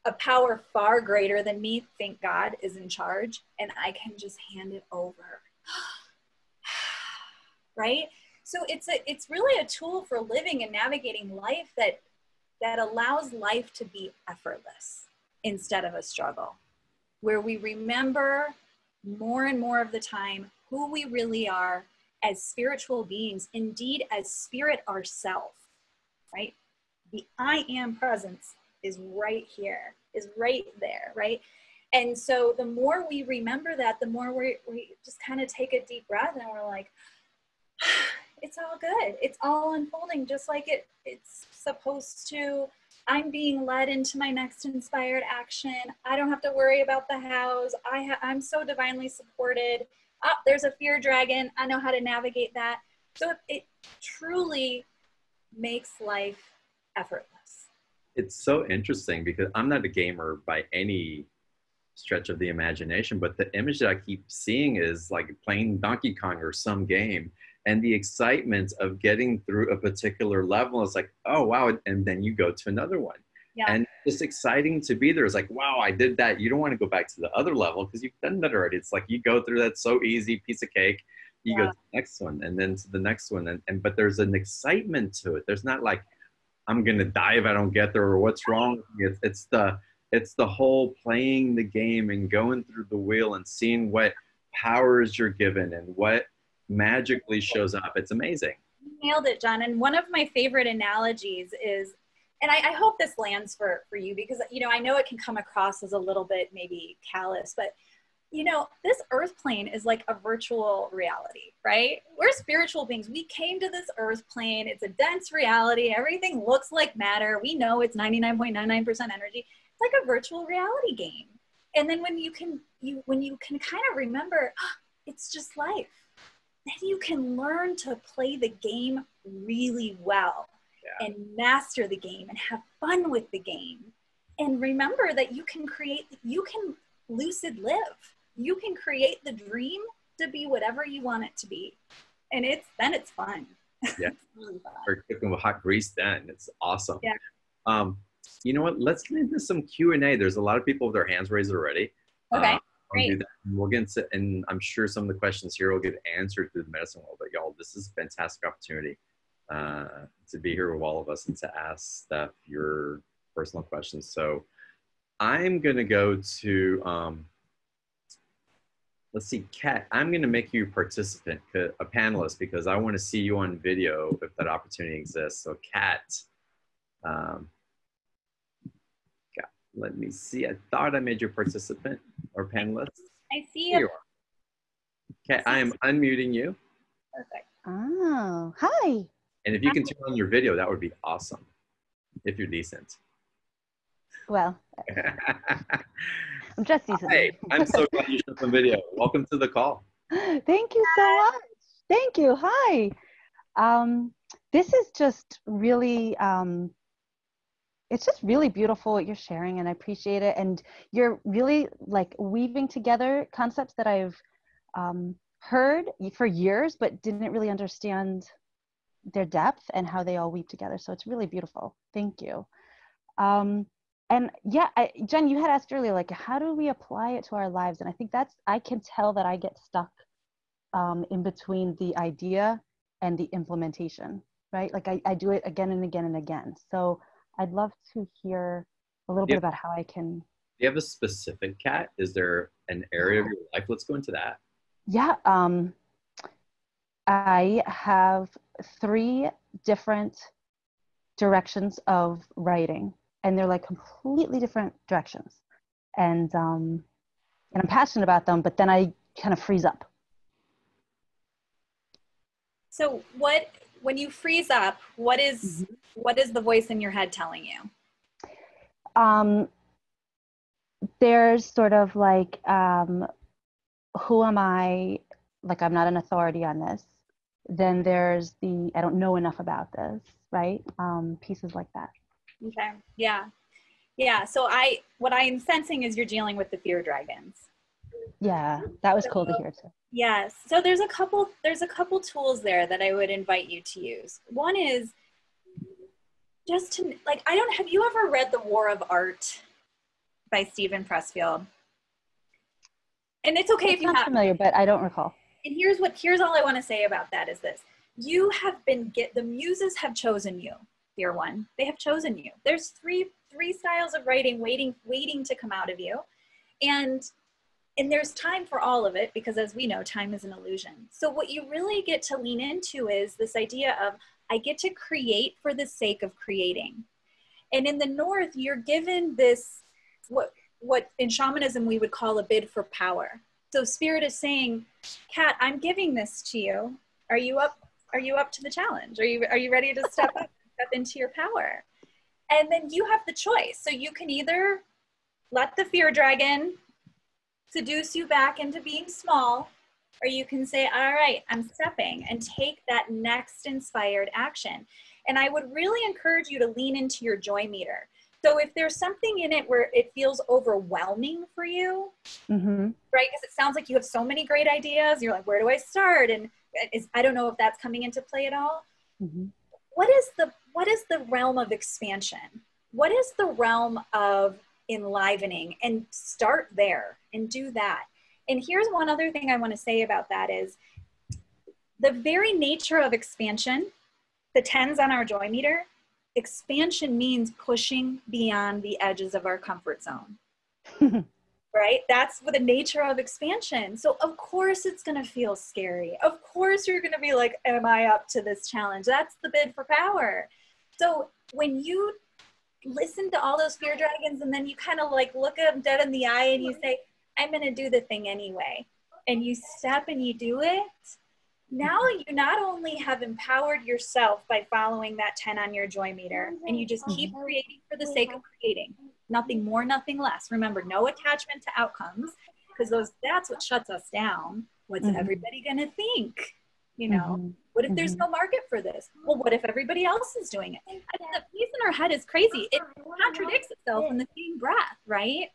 a power far greater than me, thank God, is in charge, and I can just hand it over. Right? So it's really a tool for living and navigating life that allows life to be effortless instead of a struggle, where we remember more and more of the time who we really are as spiritual beings, indeed as spirit ourself, right? The I am presence is right here, is right there, right? And so the more we remember that, the more we just kind of take a deep breath and we're like, it's all good. It's all unfolding just like it's supposed to. I'm being led into my next inspired action. I don't have to worry about the hows. I'm so divinely supported. Oh, there's a fear dragon. I know how to navigate that. So it truly makes life effortless. It's so interesting because I'm not a gamer by any stretch of the imagination, but the image that I keep seeing is like playing Donkey Kong or some game, and the excitement of getting through a particular level is like, oh wow, and then you go to another one. Yeah. And it's exciting to be there. It's like, wow, I did that. You don't want to go back to the other level because you've done that already. It's like you go through that so easy, piece of cake. You go to the next one and then to the next one. And but there's an excitement to it. There's not like, I'm gonna die if I don't get there, or what's wrong. It's the whole playing the game and going through the wheel and seeing what powers you're given and what magically shows up. It's amazing. You nailed it, John. And one of my favorite analogies is, and I hope this lands for you, because, you know, I know it can come across as a little bit maybe callous, but, you know, this earth plane is like a virtual reality, right? We're spiritual beings. We came to this earth plane. It's a dense reality. Everything looks like matter. We know it's 99.99% energy. It's like a virtual reality game. And then when you can kind of remember, oh, it's just life, then you can learn to play the game really well. Yeah. And master the game and have fun with the game. And remember that you can lucid live. You can create the dream to be whatever you want it to be. And then it's fun. Yeah. It's really fun. Or cooking with hot grease then. It's awesome. Yeah. You know what? Let's get into some Q&A. There's a lot of people with their hands raised already. Okay. Great. Do that. We'll get into, and I'm sure some of the questions here will get answered through the medicine world. But y'all, this is a fantastic opportunity to be here with all of us and to ask Steph your personal questions. So I'm going to go to Let's see, Kat, I'm going to make you a participant, a panelist, because I want to see you on video if that opportunity exists. So Kat, um, let me see. I thought I made you a participant or panelist. I see Here you. you are. Kat, I am unmuting you. Perfect. Oh, hi. And if you can turn on your video, that would be awesome, if you're decent. Well, I'm just decent. Hi, I'm so glad you showed some video. Welcome to the call. Thank you so much. Thank you. Hi. This is just really, it's just really beautiful what you're sharing, and I appreciate it. And you're really like weaving together concepts that I've heard for years, but didn't really understand their depth and how they all weave together. So it's really beautiful. Thank you. And yeah, Jen, you had asked earlier, like, how do we apply it to our lives? And I think I can tell that I get stuck in between the idea and the implementation, right? Like I do it again and again and again. So I'd love to hear a little bit about how I can. Do you have a specific, Kat? Is there an area of your life? Let's go into that. Yeah. I have 3 different directions of writing, and they're like completely different directions. And I'm passionate about them, but then I kind of freeze up. So when you freeze up, what is the voice in your head telling you? There's sort of like, who am I? Like, I'm not an authority on this. Then there's I don't know enough about this, right? Pieces like that. Okay. Yeah. Yeah. So what I'm sensing is you're dealing with the fear dragons. Yeah, that was cool to hear too. Yes. So there's a couple tools there that I would invite you to use. One is just to like, have you ever read The War of Art by Stephen Pressfield? And it's okay if you have. Familiar, but I don't recall. And here's all I want to say about that is this. You have the muses have chosen you, dear one. They have chosen you. There's three styles of writing waiting to come out of you. And there's time for all of it, because as we know, time is an illusion. So what you really get to lean into is this idea of, I get to create for the sake of creating. And in the North, you're given this, what in shamanism we would call a bid for power. So Spirit is saying, Kat, I'm giving this to you. Are you up to the challenge? Are you ready to step into your power? And then you have the choice. So you can either let the fear dragon seduce you back into being small, or you can say, all right, I'm stepping, and take that next inspired action. And I would really encourage you to lean into your joy meter. So if there's something in it where it feels overwhelming for you, right? Because it sounds like you have so many great ideas. You're like, where do I start? And I don't know if that's coming into play at all. What is the realm of expansion? What is the realm of enlivening? And start there and do that. And here's one other thing I want to say about that is the very nature of expansion, the 10s on our joy meter. Expansion means pushing beyond the edges of our comfort zone, right? That's what the nature of expansion. So of course it's going to feel scary. Of course you're going to be like, am I up to this challenge? That's the bid for power. So when you listen to all those fear dragons and then you kind of like look at them dead in the eye and you say, I'm going to do the thing anyway. And you step and you do it. Now you not only have empowered yourself by following that 10 on your joy meter, and you just keep creating for the sake of creating, nothing more, nothing less. Remember, no attachment to outcomes, because that's what shuts us down. What's everybody going to think? You know, what if there's no market for this? Well, what if everybody else is doing it? I mean, the piece in our head is crazy. It contradicts itself in the same breath, right?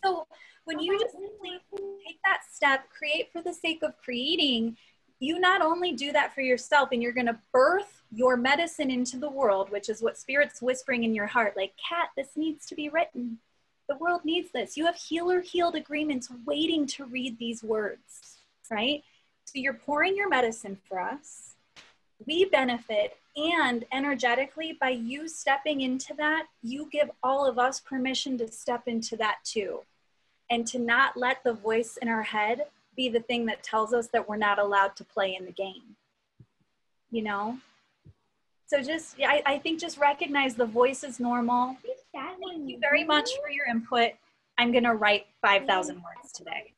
So when you just simply take that step, create for the sake of creating, you not only do that for yourself, and you're going to birth your medicine into the world, which is what Spirit's whispering in your heart, like, Kat, this needs to be written. The world needs this. You have healed agreements waiting to read these words, right? So you're pouring your medicine for us. We benefit, and energetically, by you stepping into that, you give all of us permission to step into that too. And to not let the voice in our head be the thing that tells us that we're not allowed to play in the game, you know? So just, I think just recognize the voice is normal. Thank you very much for your input. I'm going to write 5,000 words today.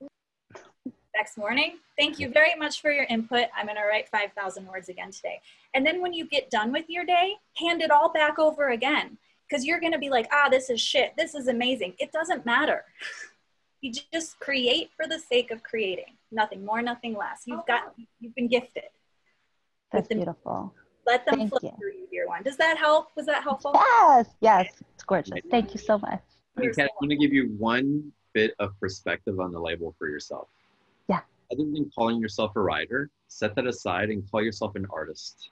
Next morning, thank you very much for your input. I'm going to write 5,000 words again today. And then when you get done with your day, hand it all back over again, because you're going to be like, ah, this is shit. This is amazing. It doesn't matter. You just create for the sake of creating. Nothing more, nothing less. You've been gifted. That's beautiful. Let them flow through you, dear one. Does that help? Was that helpful? Yes, it's gorgeous. Thank you so much. Hey, Kat, I'm going to give you one bit of perspective on the label for yourself. Yeah. Other than calling yourself a writer, set that aside and call yourself an artist.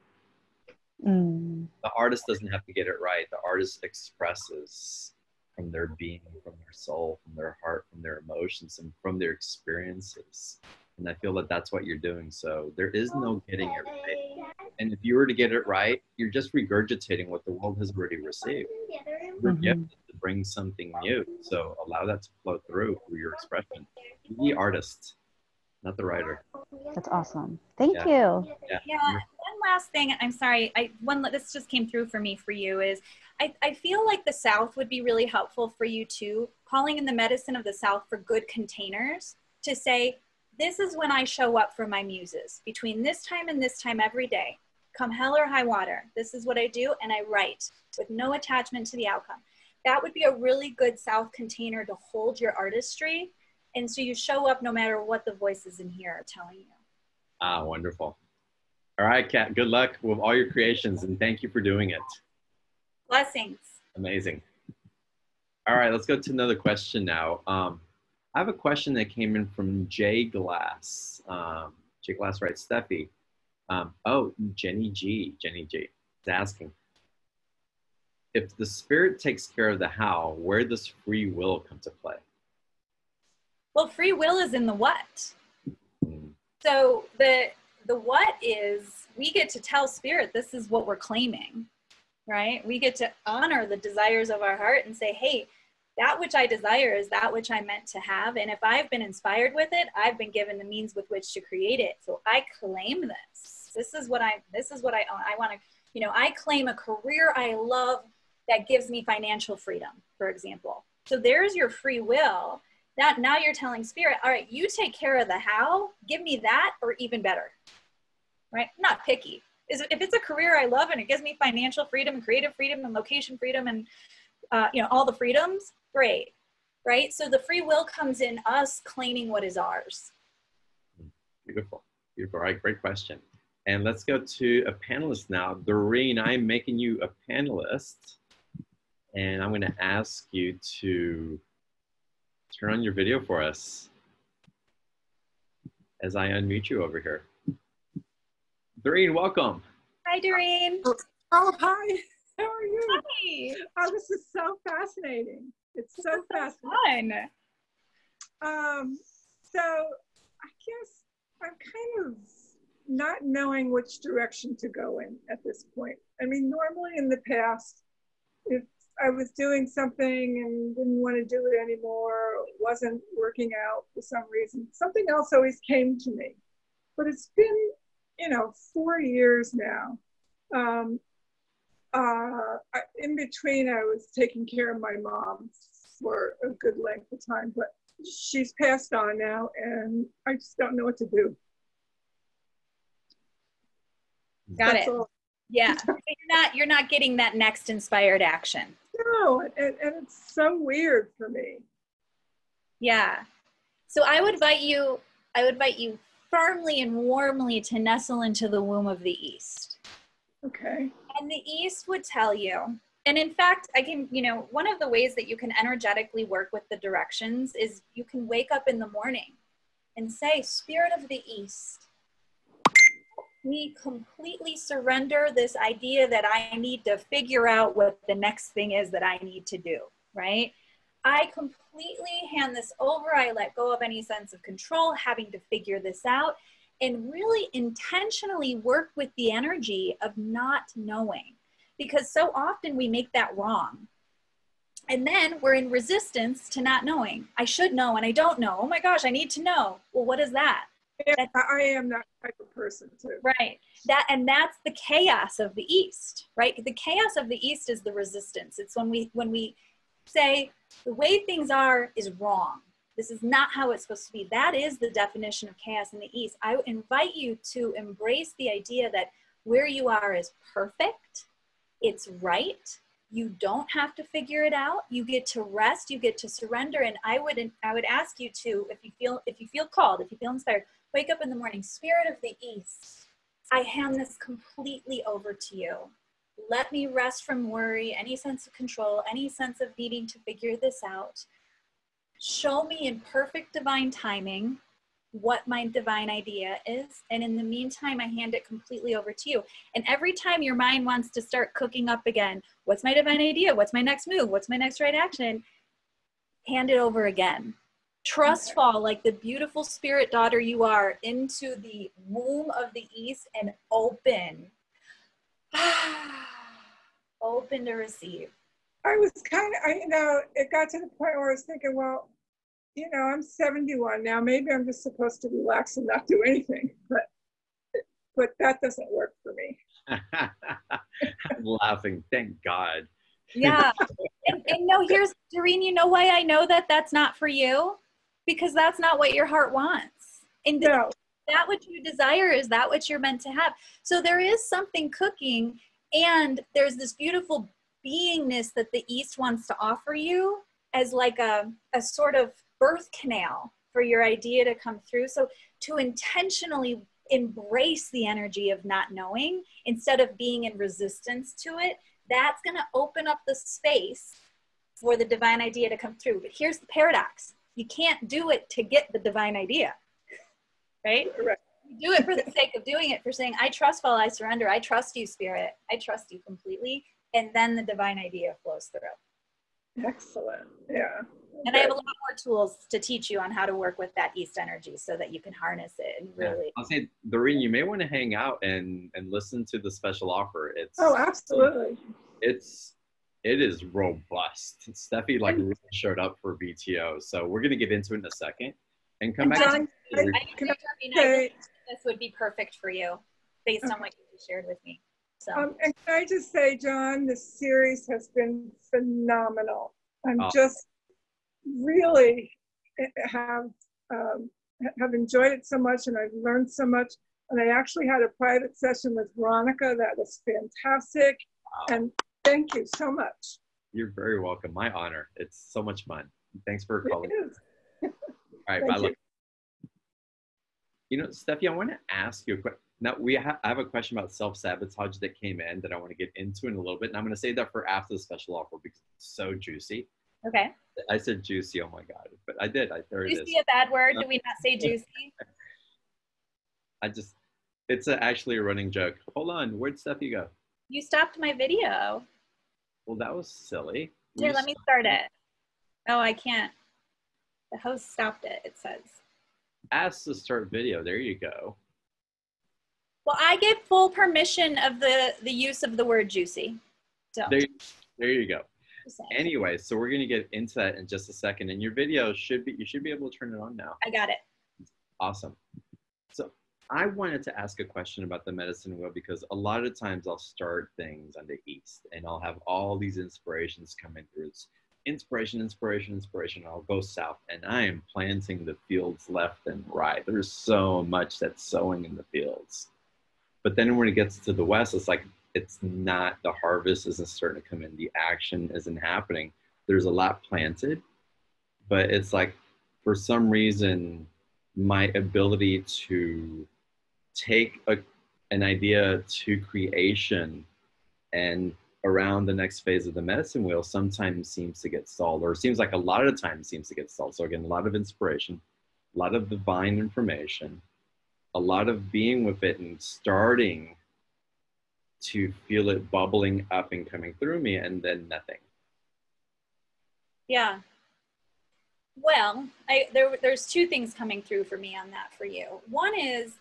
Mm. The artist doesn't have to get it right. The artist expresses from their being, from their soul, from their heart, from their emotions, and from their experiences. And I feel that that's what you're doing. So there is no getting it right. And if you were to get it right, you're just regurgitating what the world has already received. You're gifted to bring something new. So allow that to flow through your expression. Be the artist, not the writer. That's awesome. Thank you. Yeah. One last thing. I'm sorry. This just came through for me, for you is I feel like the South would be really helpful for you too. Calling in the medicine of the South for good containers to say, this is when I show up for my muses between this time and this time every day. Come hell or high water. This is what I do. And I write with no attachment to the outcome. That would be a really good South container to hold your artistry. And so you show up no matter what the voices in here are telling you. Ah, wonderful. All right, Kat, good luck with all your creations and thank you for doing it. Blessings. Amazing. All right, let's go to another question now. I have a question that came in from Jay Glass. Jay Glass writes, Steffi. Jenny G is asking, if the spirit takes care of the how, where does free will come to play? Well, free will is in the what. So the what is, we get to tell spirit, this is what we're claiming, right? We get to honor the desires of our heart and say, hey, that which I desire is that which I'm meant to have. And if I've been inspired with it, I've been given the means with which to create it. So I claim this. This is what I own. I want to, I claim a career I love that gives me financial freedom, for example. So there's your free will. That now you're telling spirit, all right, you take care of the how, give me that, or even better, right? I'm not picky. If it's a career I love and it gives me financial freedom and creative freedom and location freedom and all the freedoms, great, right? So the free will comes in us claiming what is ours. Beautiful, beautiful. All right, great question. And let's go to a panelist now. Doreen, I'm making you a panelist. And I'm going to ask you to turn on your video for us as I unmute you over here. Doreen, welcome. Hi, Doreen. Oh, hi. How are you? Hi. Oh, this is so fascinating. It's so fascinating. Fun. So I guess I'm kind of not knowing which direction to go in at this point. I mean, normally in the past, if I was doing something and didn't want to do it anymore, wasn't working out for some reason, something else always came to me. But it's been, 4 years now. In between, I was taking care of my mom for a good length of time, but she's passed on now, and I just don't know what to do. Got it. Yeah, you're not getting that next inspired action. No, and it's so weird for me. Yeah. So I would invite you firmly and warmly to nestle into the womb of the East. Okay. And the East would tell you, and in fact, I can, one of the ways that you can energetically work with the directions is you can wake up in the morning and say, Spirit of the East, we completely surrender this idea that I need to figure out what the next thing is that I need to do, right? I completely hand this over. I let go of any sense of control, having to figure this out, and really intentionally work with the energy of not knowing, because so often we make that wrong. And then we're in resistance to not knowing. I should know and I don't know. Oh my gosh, I need to know. Well, what is that? I am that type of person too. Right. That's the chaos of the East, right? The chaos of the East is the resistance. It's when we say the way things are is wrong. This is not how it's supposed to be. That is the definition of chaos in the East. I invite you to embrace the idea that where you are is perfect. It's right. You don't have to figure it out. You get to rest. You get to surrender. And I would ask you to, if you feel called, if you feel inspired, wake up in the morning. Spirit of the East, I hand this completely over to you. Let me rest from worry, any sense of control, any sense of needing to figure this out. Show me in perfect divine timing what my divine idea is. And in the meantime, I hand it completely over to you. And every time your mind wants to start cooking up again, what's my divine idea? What's my next move? What's my next right action? Hand it over again. Trust fall like the beautiful spirit daughter you are into the womb of the East and open. Open to receive. I was it got to the point where I was thinking, well, I'm 71 now. Maybe I'm just supposed to relax and not do anything. But that doesn't work for me. I'm laughing. Thank God. Yeah. and no, here's, Doreen, you know why I know that that's not for you? Because that's not what your heart wants. And No. That what you desire is that what you're meant to have. So there is something cooking, and there's this beautiful beingness that the East wants to offer you as like a sort of birth canal for your idea to come through. So to intentionally embrace the energy of not knowing instead of being in resistance to it, that's going to open up the space for the divine idea to come through. But here's the paradox. You can't do it to get the divine idea, right? Right. You do it for the sake of doing it, for saying, I trust while I surrender. I trust you, Spirit. I trust you completely. And then the divine idea flows through. Excellent. Yeah. And I have a lot more tools to teach you on how to work with that East energy so that you can harness it and really. Yeah. I'll say, Doreen, you may want to hang out and listen to the special offer. Absolutely. It is robust. Steffi really showed up for VTO. So we're going to get into it in a second and come back. John, I think this would be perfect for you based on what you shared with me. So. And can I just say, John, this series has been phenomenal. I'm just really have enjoyed it so much, and I've learned so much. And I actually had a private session with Veronica that was fantastic. Wow. And thank you so much. You're very welcome. My honor. It's so much fun. Thanks for calling. It is. All right, bye. Steffi, I want to ask you a question. Now, I have a question about self-sabotage that came in that I want to get into in a little bit. And I'm going to save that for after the special offer because it's so juicy. Okay. I said juicy. Oh, my God. But I did. There it is. Juicy a bad word? Do we not say juicy? It's actually a running joke. Hold on. Where'd Steffi go? You stopped my video. Well, that was silly. Here, let me start it. Oh, I can't. The host stopped it, it says. Ask to start video. There you go. Well, I give full permission of the use of the word juicy. So there you go. Anyway, so we're going to get into that in just a second. And your video you should be able to turn it on now. I got it. Awesome. So I wanted to ask a question about the medicine wheel because a lot of times I'll start things on the East and I'll have all these inspirations coming through. It's inspiration. I'll go south and I am planting the fields left and right. There's so much that's sowing in the fields. But then when it gets to the West, it's like, it's not, the harvest isn't starting to come in. The action isn't happening. There's a lot planted, but it's like, for some reason, my ability to take an idea to creation and around the next phase of the medicine wheel sometimes seems to get stalled, or seems like a lot of times seems to get stalled. So again, a lot of inspiration, a lot of divine information, a lot of being with it and starting to feel it bubbling up and coming through me, and then nothing. Yeah. Well, there's two things coming through for me on that for you. One is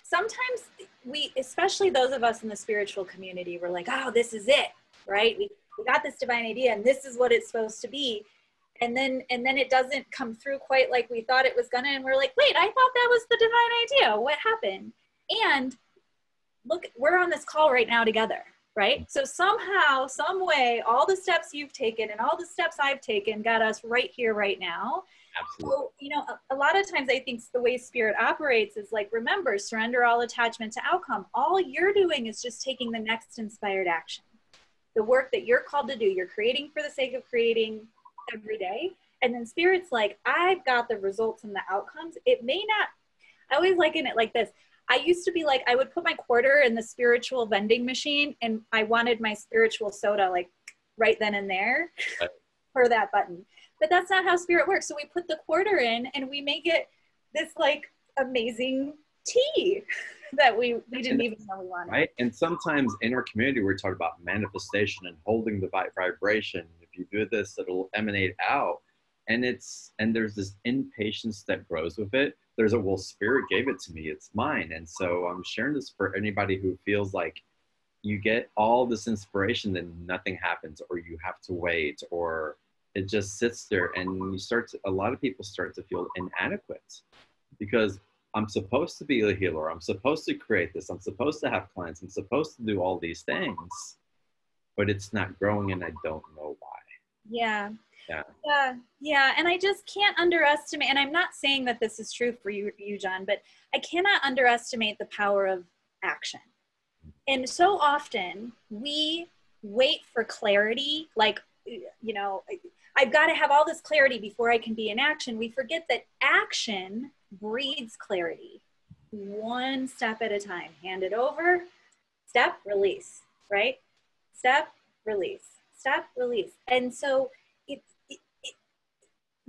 sometimes we, especially those of us in the spiritual community, we're like, oh, this is it, right? We we got this divine idea and this is what it's supposed to be. And then it doesn't come through quite like we thought it was gonna. And we're like, wait, I thought that was the divine idea. What happened? And look, we're on this call right now together, right? So somehow, some way, all the steps you've taken and all the steps I've taken got us right here, right now. Absolutely. So, you know, a lot of times I think the way spirit operates is like, remember, surrender all attachment to outcome. All you're doing is just taking the next inspired action. The work that you're called to do, you're creating for the sake of creating every day. And then spirit's like, I've got the results and the outcomes. It may not, I always liken it like this. I used to be like, I would put my quarter in the spiritual vending machine and I wanted my spiritual soda like right then and there for that button. But that's not how spirit works. So we put the quarter in and we make it this like amazing tea that we didn't even know we wanted. Right. And sometimes in our community, we're talking about manifestation and holding the vibration. If you do this, it'll emanate out. And there's this impatience that grows with it. There's a, well, spirit gave it to me, it's mine. And so I'm sharing this for anybody who feels like you get all this inspiration, then nothing happens, or you have to wait, or it just sits there, and a lot of people start to feel inadequate because I'm supposed to be a healer. I'm supposed to create this. I'm supposed to have clients. I'm supposed to do all these things, but it's not growing and I don't know why. Yeah. Yeah. And I just can't underestimate, and I'm not saying that this is true for you, John, but I cannot underestimate the power of action. And so often we wait for clarity, like, you know, I've got to have all this clarity before I can be in action. We forget that action breeds clarity. One step at a time. Hand it over, step, release, right? Step, release, step, release. And so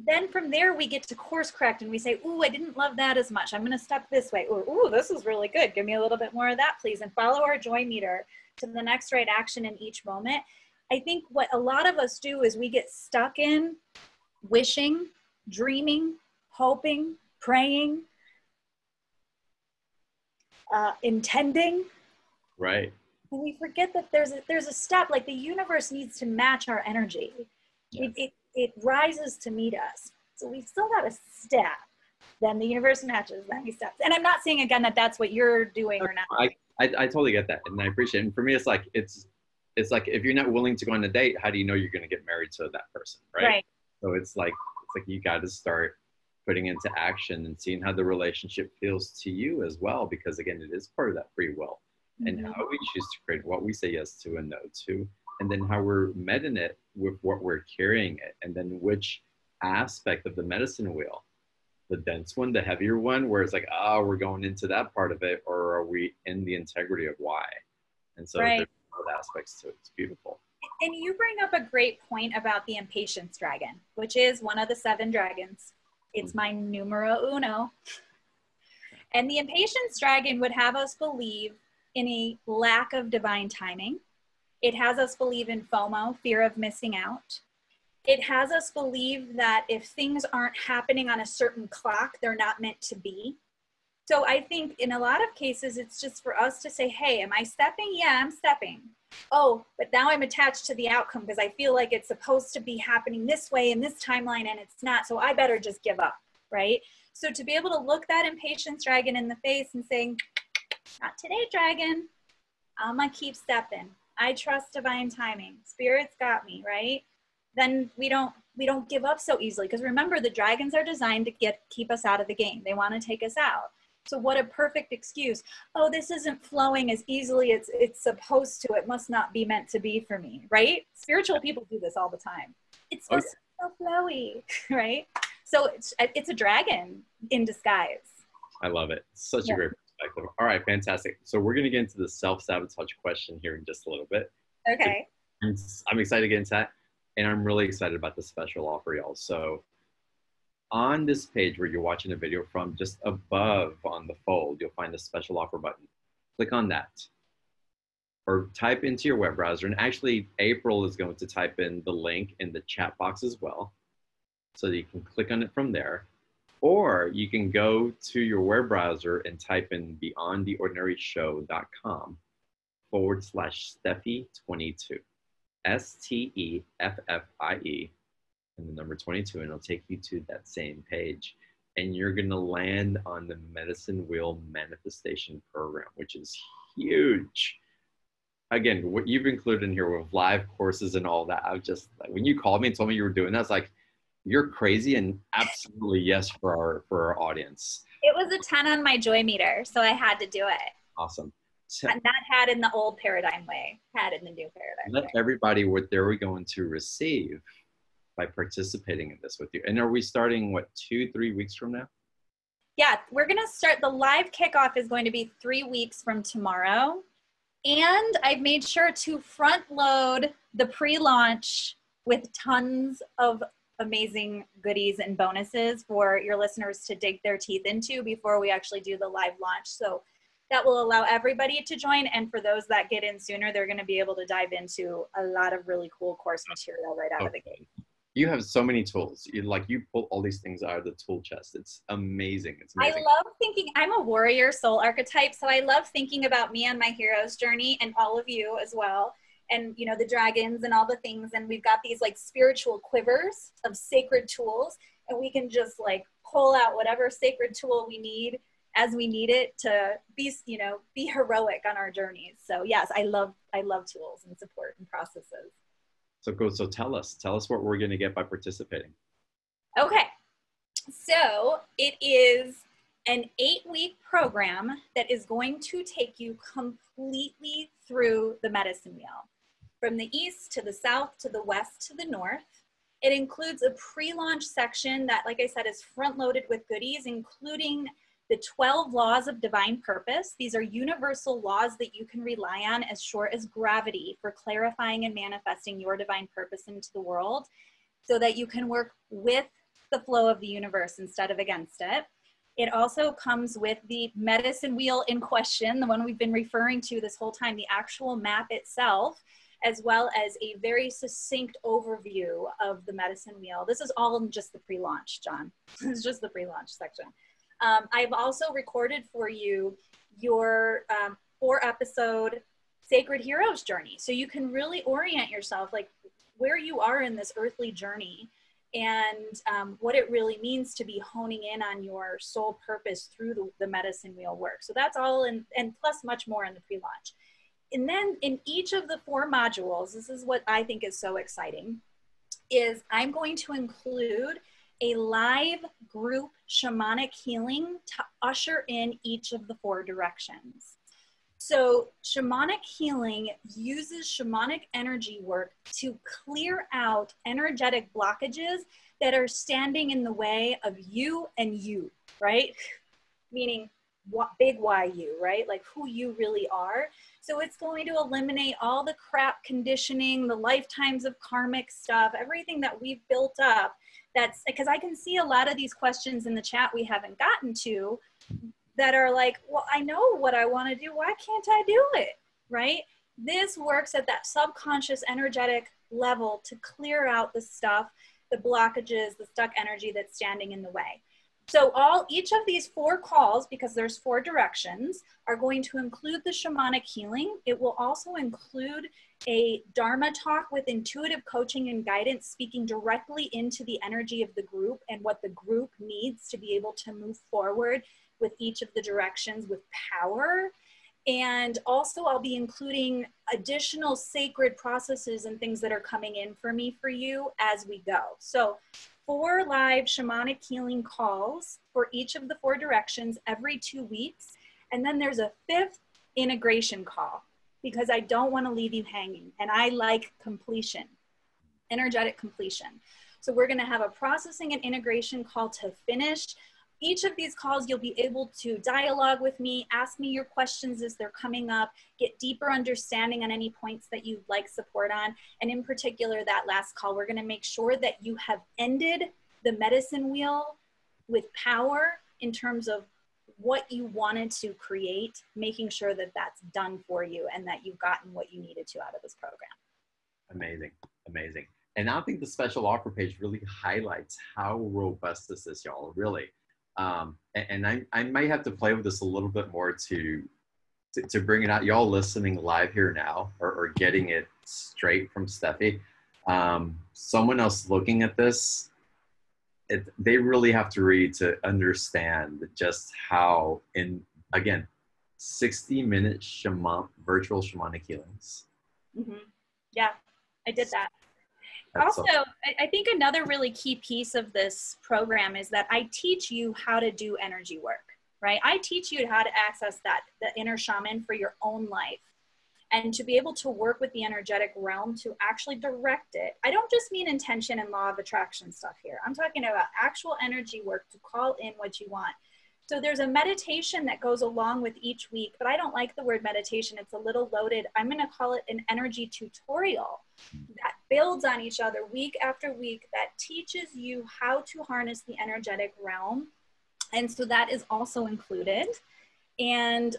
then from there we get to course correct and we say, ooh, I didn't love that as much. I'm going to step this way. Or, ooh, this is really good. Give me a little bit more of that, please. And follow our joy meter to the next right action in each moment. I think what a lot of us do is we get stuck in wishing, dreaming, hoping, praying, intending. Right. And we forget that there's a step, like the universe needs to match our energy. Yes. It rises to meet us. So we've still got a step. Then the universe matches, then we step. And I'm not saying again that that's what you're doing or not. I totally get that, and I appreciate it. And for me, it's like if you're not willing to go on a date, how do you know you're going to get married to that person, right? Right. So it's like you got to start putting into action and seeing how the relationship feels to you as well, because again, it is part of that free will, and how we choose to create, what we say yes to and no to, and then how we're met in it with what we're carrying it, and then which aspect of the medicine wheel, the dense one, the heavier one, where it's like, oh, we're going into that part of it, or are we in the integrity of why? And so there's other aspects to it. It's beautiful. And you bring up a great point about the impatience dragon, which is one of the 7 dragons. It's my numero uno. And the impatience dragon would have us believe in a lack of divine timing. It has us believe in FOMO, fear of missing out. It has us believe that if things aren't happening on a certain clock, they're not meant to be. So I think in a lot of cases, it's just for us to say, hey, am I stepping? Yeah, I'm stepping. Oh, but now I'm attached to the outcome because I feel like it's supposed to be happening this way in this timeline and it's not. So I better just give up, right? So to be able to look that impatience dragon in the face and saying, not today, dragon. I'm going to keep stepping. I trust divine timing. Spirit's got me, right? Then we don't give up so easily, because remember, the dragons are designed to keep us out of the game. They want to take us out. So what a perfect excuse. Oh, this isn't flowing as easily as it's supposed to. It must not be meant to be for me, right? Spiritual people do this all the time. It's supposed to be so flowy, right? So it's a dragon in disguise. I love it. Such a great perspective. All right, fantastic. So we're going to get into the self-sabotage question here in just a little bit. Okay. I'm excited to get into that. And I'm really excited about the special offer, y'all. So on this page where you're watching the video from, just above on the fold, you'll find the special offer button. Click on that. Or type into your web browser. And actually, April is going to type in the link in the chat box as well, so that you can click on it from there. Or you can go to your web browser and type in beyondtheordinaryshow.com/Steffie22. Steffie, and the number 22, and it'll take you to that same page. And you're going to land on the Medicine Wheel Manifestation Program, which is huge. Again, what you've included in here with live courses and all that, I was just like, when you called me and told me you were doing that, I was like, you're crazy, and absolutely yes for our audience. It was a 10 on my joy meter, so I had to do it. Awesome. Not had in the old paradigm way, had in the new paradigm Let way. everybody what they're going to receive by participating in this with you. And are we starting, what, 2-3 weeks from now? Yeah, we're going to start. The live kickoff is going to be 3 weeks from tomorrow. And I've made sure to front load the pre-launch with tons of amazing goodies and bonuses for your listeners to dig their teeth into before we actually do the live launch. So that will allow everybody to join. And for those that get in sooner, they're going to be able to dive into a lot of really cool course material right out of the gate. You have so many tools. You pull all these things out of the tool chest. It's amazing. It's amazing. I love thinking, I'm a warrior soul archetype, so I love thinking about me on my hero's journey, and all of you as well. And, you know, the dragons and all the things. And we've got these like spiritual quivers of sacred tools, and we can just like pull out whatever sacred tool we need as we need it to be, you know, be heroic on our journeys. So yes, I love tools and support and processes. So go. So tell us what we're going to get by participating. Okay. So it is an 8-week program that is going to take you completely through the medicine wheel, from the east to the south to the west to the north. It includes a pre-launch section that, like I said, is front-loaded with goodies, including the 12 laws of divine purpose. These are universal laws that you can rely on as short as gravity for clarifying and manifesting your divine purpose into the world, so that you can work with the flow of the universe instead of against it. It also comes with the medicine wheel in question, the one we've been referring to this whole time, the actual map itself, as well as a very succinct overview of the medicine wheel. This is all in just the pre-launch, John. This is just the pre-launch section. I've also recorded for you your 4-episode Sacred Heroes journey. So you can really orient yourself, like where you are in this earthly journey, and what it really means to be honing in on your soul purpose through the medicine wheel work. So that's all in, and plus much more in the pre-launch. And then in each of the 4 modules, this is what I think is so exciting, is I'm going to include a live group shamanic healing to usher in each of the 4 directions. So shamanic healing uses shamanic energy work to clear out energetic blockages that are standing in the way of you and you, right? Meaning what, big Y you, right? Like who you really are. So it's going to eliminate all the crap conditioning, the lifetimes of karmic stuff, everything that we've built up. That's because I can see a lot of these questions in the chat we haven't gotten to that are like, well, I know what I want to do. Why can't I do it? Right? This works at that subconscious energetic level to clear out the stuff, the blockages, the stuck energy that's standing in the way. So each of these 4 calls, because there's 4 directions, are going to include the shamanic healing. It will also include a Dharma talk with intuitive coaching and guidance, speaking directly into the energy of the group and what the group needs to be able to move forward with each of the directions with power. And also I'll be including additional sacred processes and things that are coming in for me for you as we go. So 4 live shamanic healing calls for each of the 4 directions every 2 weeks. And then there's a 5th integration call, because I don't want to leave you hanging. And I like completion, energetic completion. So we're going to have a processing and integration call to finish. Each of these calls, you'll be able to dialogue with me, ask me your questions as they're coming up, get deeper understanding on any points that you'd like support on. And in particular, that last call, we're gonna make sure that you have ended the medicine wheel with power in terms of what you wanted to create, making sure that that's done for you and that you've gotten what you needed to out of this program. Amazing, amazing. And I think the special offer page really highlights how robust this is, y'all, really. And I might have to play with this a little bit more to to bring it out, y'all listening live here now, or getting it straight from Steffi, someone else looking at this, they really have to read to understand just how, in, again, 60-minute virtual shamanic healings. Mm-hmm. Yeah, I did that. That's also, I think another really key piece of this program is that I teach you how to do energy work, right? I teach you how to access the inner shaman for your own life, and to be able to work with the energetic realm to actually direct it. I don't just mean intention and law of attraction stuff here. I'm talking about actual energy work to call in what you want. So there's a meditation that goes along with each week, but I don't like the word meditation. It's a little loaded. I'm going to call it an energy tutorial that builds on each other week after week, that teaches you how to harness the energetic realm. And so that is also included. And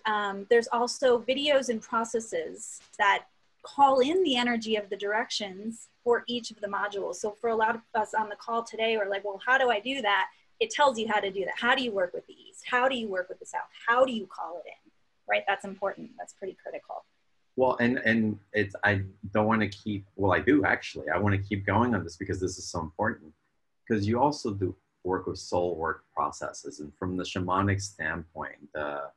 there's also videos and processes that call in the energy of the directions for each of the modules. So for a lot of us on the call today, we're like, well, how do I do that? It tells you how to do that. How do you work with the East? How do you work with the South? How do you call it in? Right? That's important. That's pretty critical. Well, and it's, I don't want to keep, well, I do actually. I want to keep going on this because this is so important. Because you also do work with soul work processes. And from the shamanic standpoint, the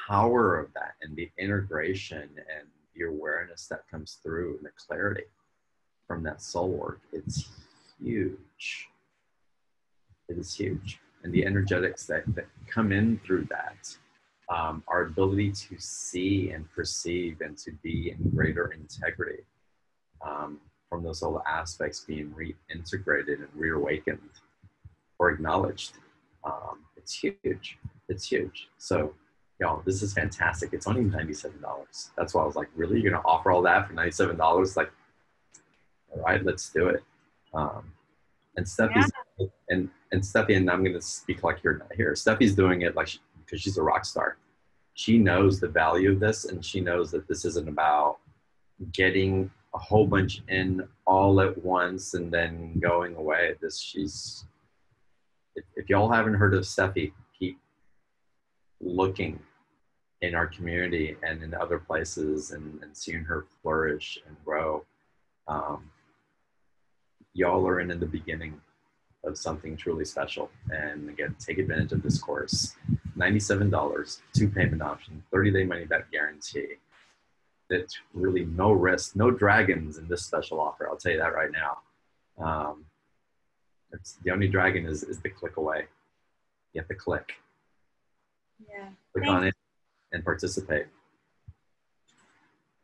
power of that and the integration and the awareness that comes through and the clarity from that soul work, it's huge. It is huge. And the energetics that come in through that, our ability to see and perceive and to be in greater integrity from those whole aspects being reintegrated and reawakened or acknowledged. It's huge. It's huge. So, y'all, this is fantastic. It's only $97. That's why I was like, really? You're going to offer all that for $97? Like, all right, let's do it. And Steffi's, and Steffi, and I'm going to speak like you're not here. Steffi's doing it like because she's a rock star. She knows the value of this, and she knows that this isn't about getting a whole bunch in all at once and then going away. If y'all haven't heard of Steffi, keep looking in our community and in other places and seeing her flourish and grow. Y'all are in the beginning of something truly special. And again, take advantage of this course. $97, 2 payment option, 30-day money back guarantee. It's really no risk, no dragons in this special offer. I'll tell you that right now. It's the only dragon is the click away. You have to click. Yeah. Click on it and participate.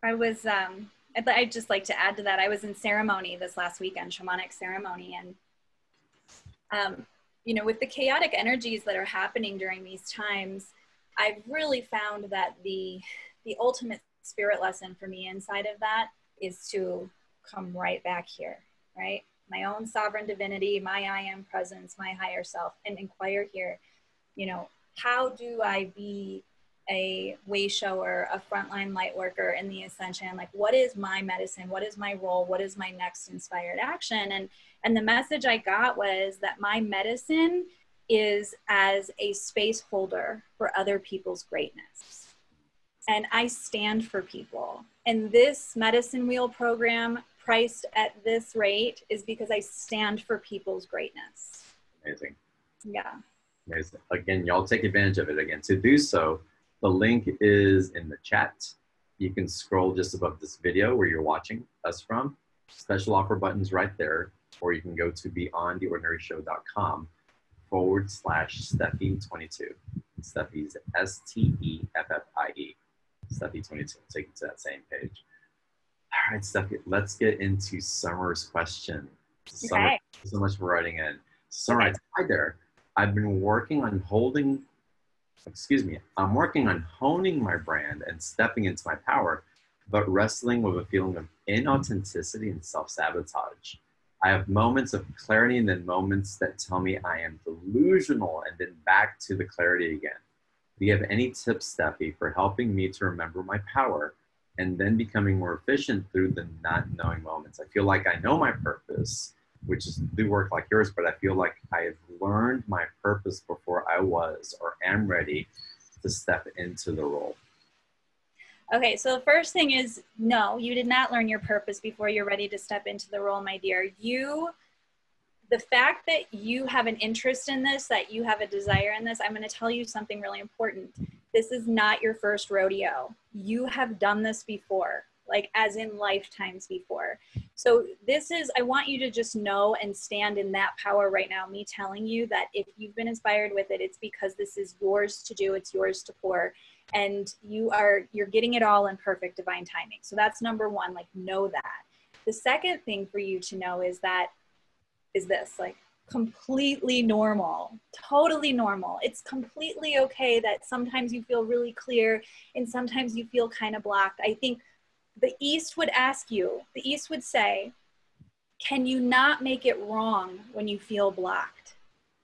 I was, I'd just like to add to that. I was in ceremony this last weekend, shamanic ceremony. And, you know, with the chaotic energies that are happening during these times, I've really found that the ultimate spirit lesson for me inside of that is to come right back here, right? My own sovereign divinity, my I am presence, my higher self, and inquire here, you know, how do I be a way shower, a frontline light worker in the ascension? Like, what is my medicine? What is my role? What is my next inspired action? And the message I got was that my medicine is as a space holder for other people's greatness. And I stand for people. And this medicine wheel program priced at this rate is because I stand for people's greatness. Amazing. Yeah. Amazing. Again, y'all take advantage of it. Again, to do so, the link is in the chat. You can scroll just above this video where you're watching us from. Special offer buttons right there. Or you can go to beyondtheordinaryshow.com /Steffie22. Steffie's Steffie. Steffie 22. Take it to that same page. All right, Steffie, let's get into Summer's question. Summer, Okay. thank you so much for writing in. Summer, okay. Hi there. I've been working on I'm working on honing my brand and stepping into my power, but wrestling with a feeling of inauthenticity and self-sabotage. I have moments of clarity and then moments that tell me I am delusional and then back to the clarity again. Do you have any tips, Steffi, for helping me to remember my power and then becoming more efficient through the not knowing moments? I feel like I know my purpose, which is to do work like yours, but I feel like I have learned my purpose before I was or am ready to step into the role. Okay, so the first thing is, no, you did not learn your purpose before you're ready to step into the role, my dear. The fact that you have an interest in this, that you have a desire in this, I'm going to tell you something really important. This is not your first rodeo. You have done this before, like as in lifetimes before. So I want you to just know and stand in that power right now, me telling you that if you've been inspired with it, it's because this is yours to do, it's yours to pour, and you're getting it all in perfect divine timing. So that's number one, like know that. The second thing for you to know is this, like completely normal, totally normal. It's completely okay that sometimes you feel really clear and sometimes you feel kind of blocked. I think the East would say, can you not make it wrong when you feel blocked,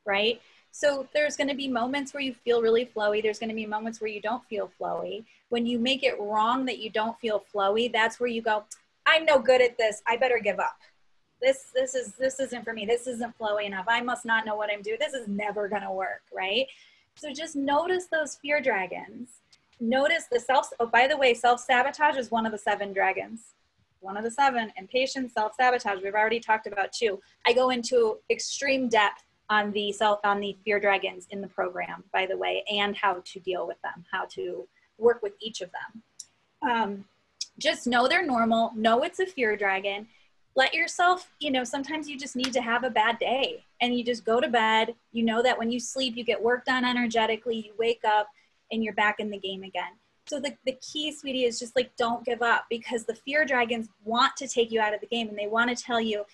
right? So there's going to be moments where you feel really flowy. There's going to be moments where you don't feel flowy. When you make it wrong that you don't feel flowy, that's where you go, I'm no good at this. I better give up. This isn't for me. This isn't flowy enough. I must not know what I'm doing. This is never going to work, right? So just notice those fear dragons. Notice by the way, self-sabotage is one of the 7 dragons. One of the 7, impatience, self-sabotage. We've already talked about 2. I go into extreme depth on the fear dragons in the program, by the way, and how to deal with them, how to work with each of them. Just know they're normal. Know it's a fear dragon. Let yourself, sometimes you just need to have a bad day and you just go to bed. You know that when you sleep, you get work done energetically, you wake up and you're back in the game again. So the key, sweetie, is just like, don't give up, because the fear dragons want to take you out of the game and they want to tell you,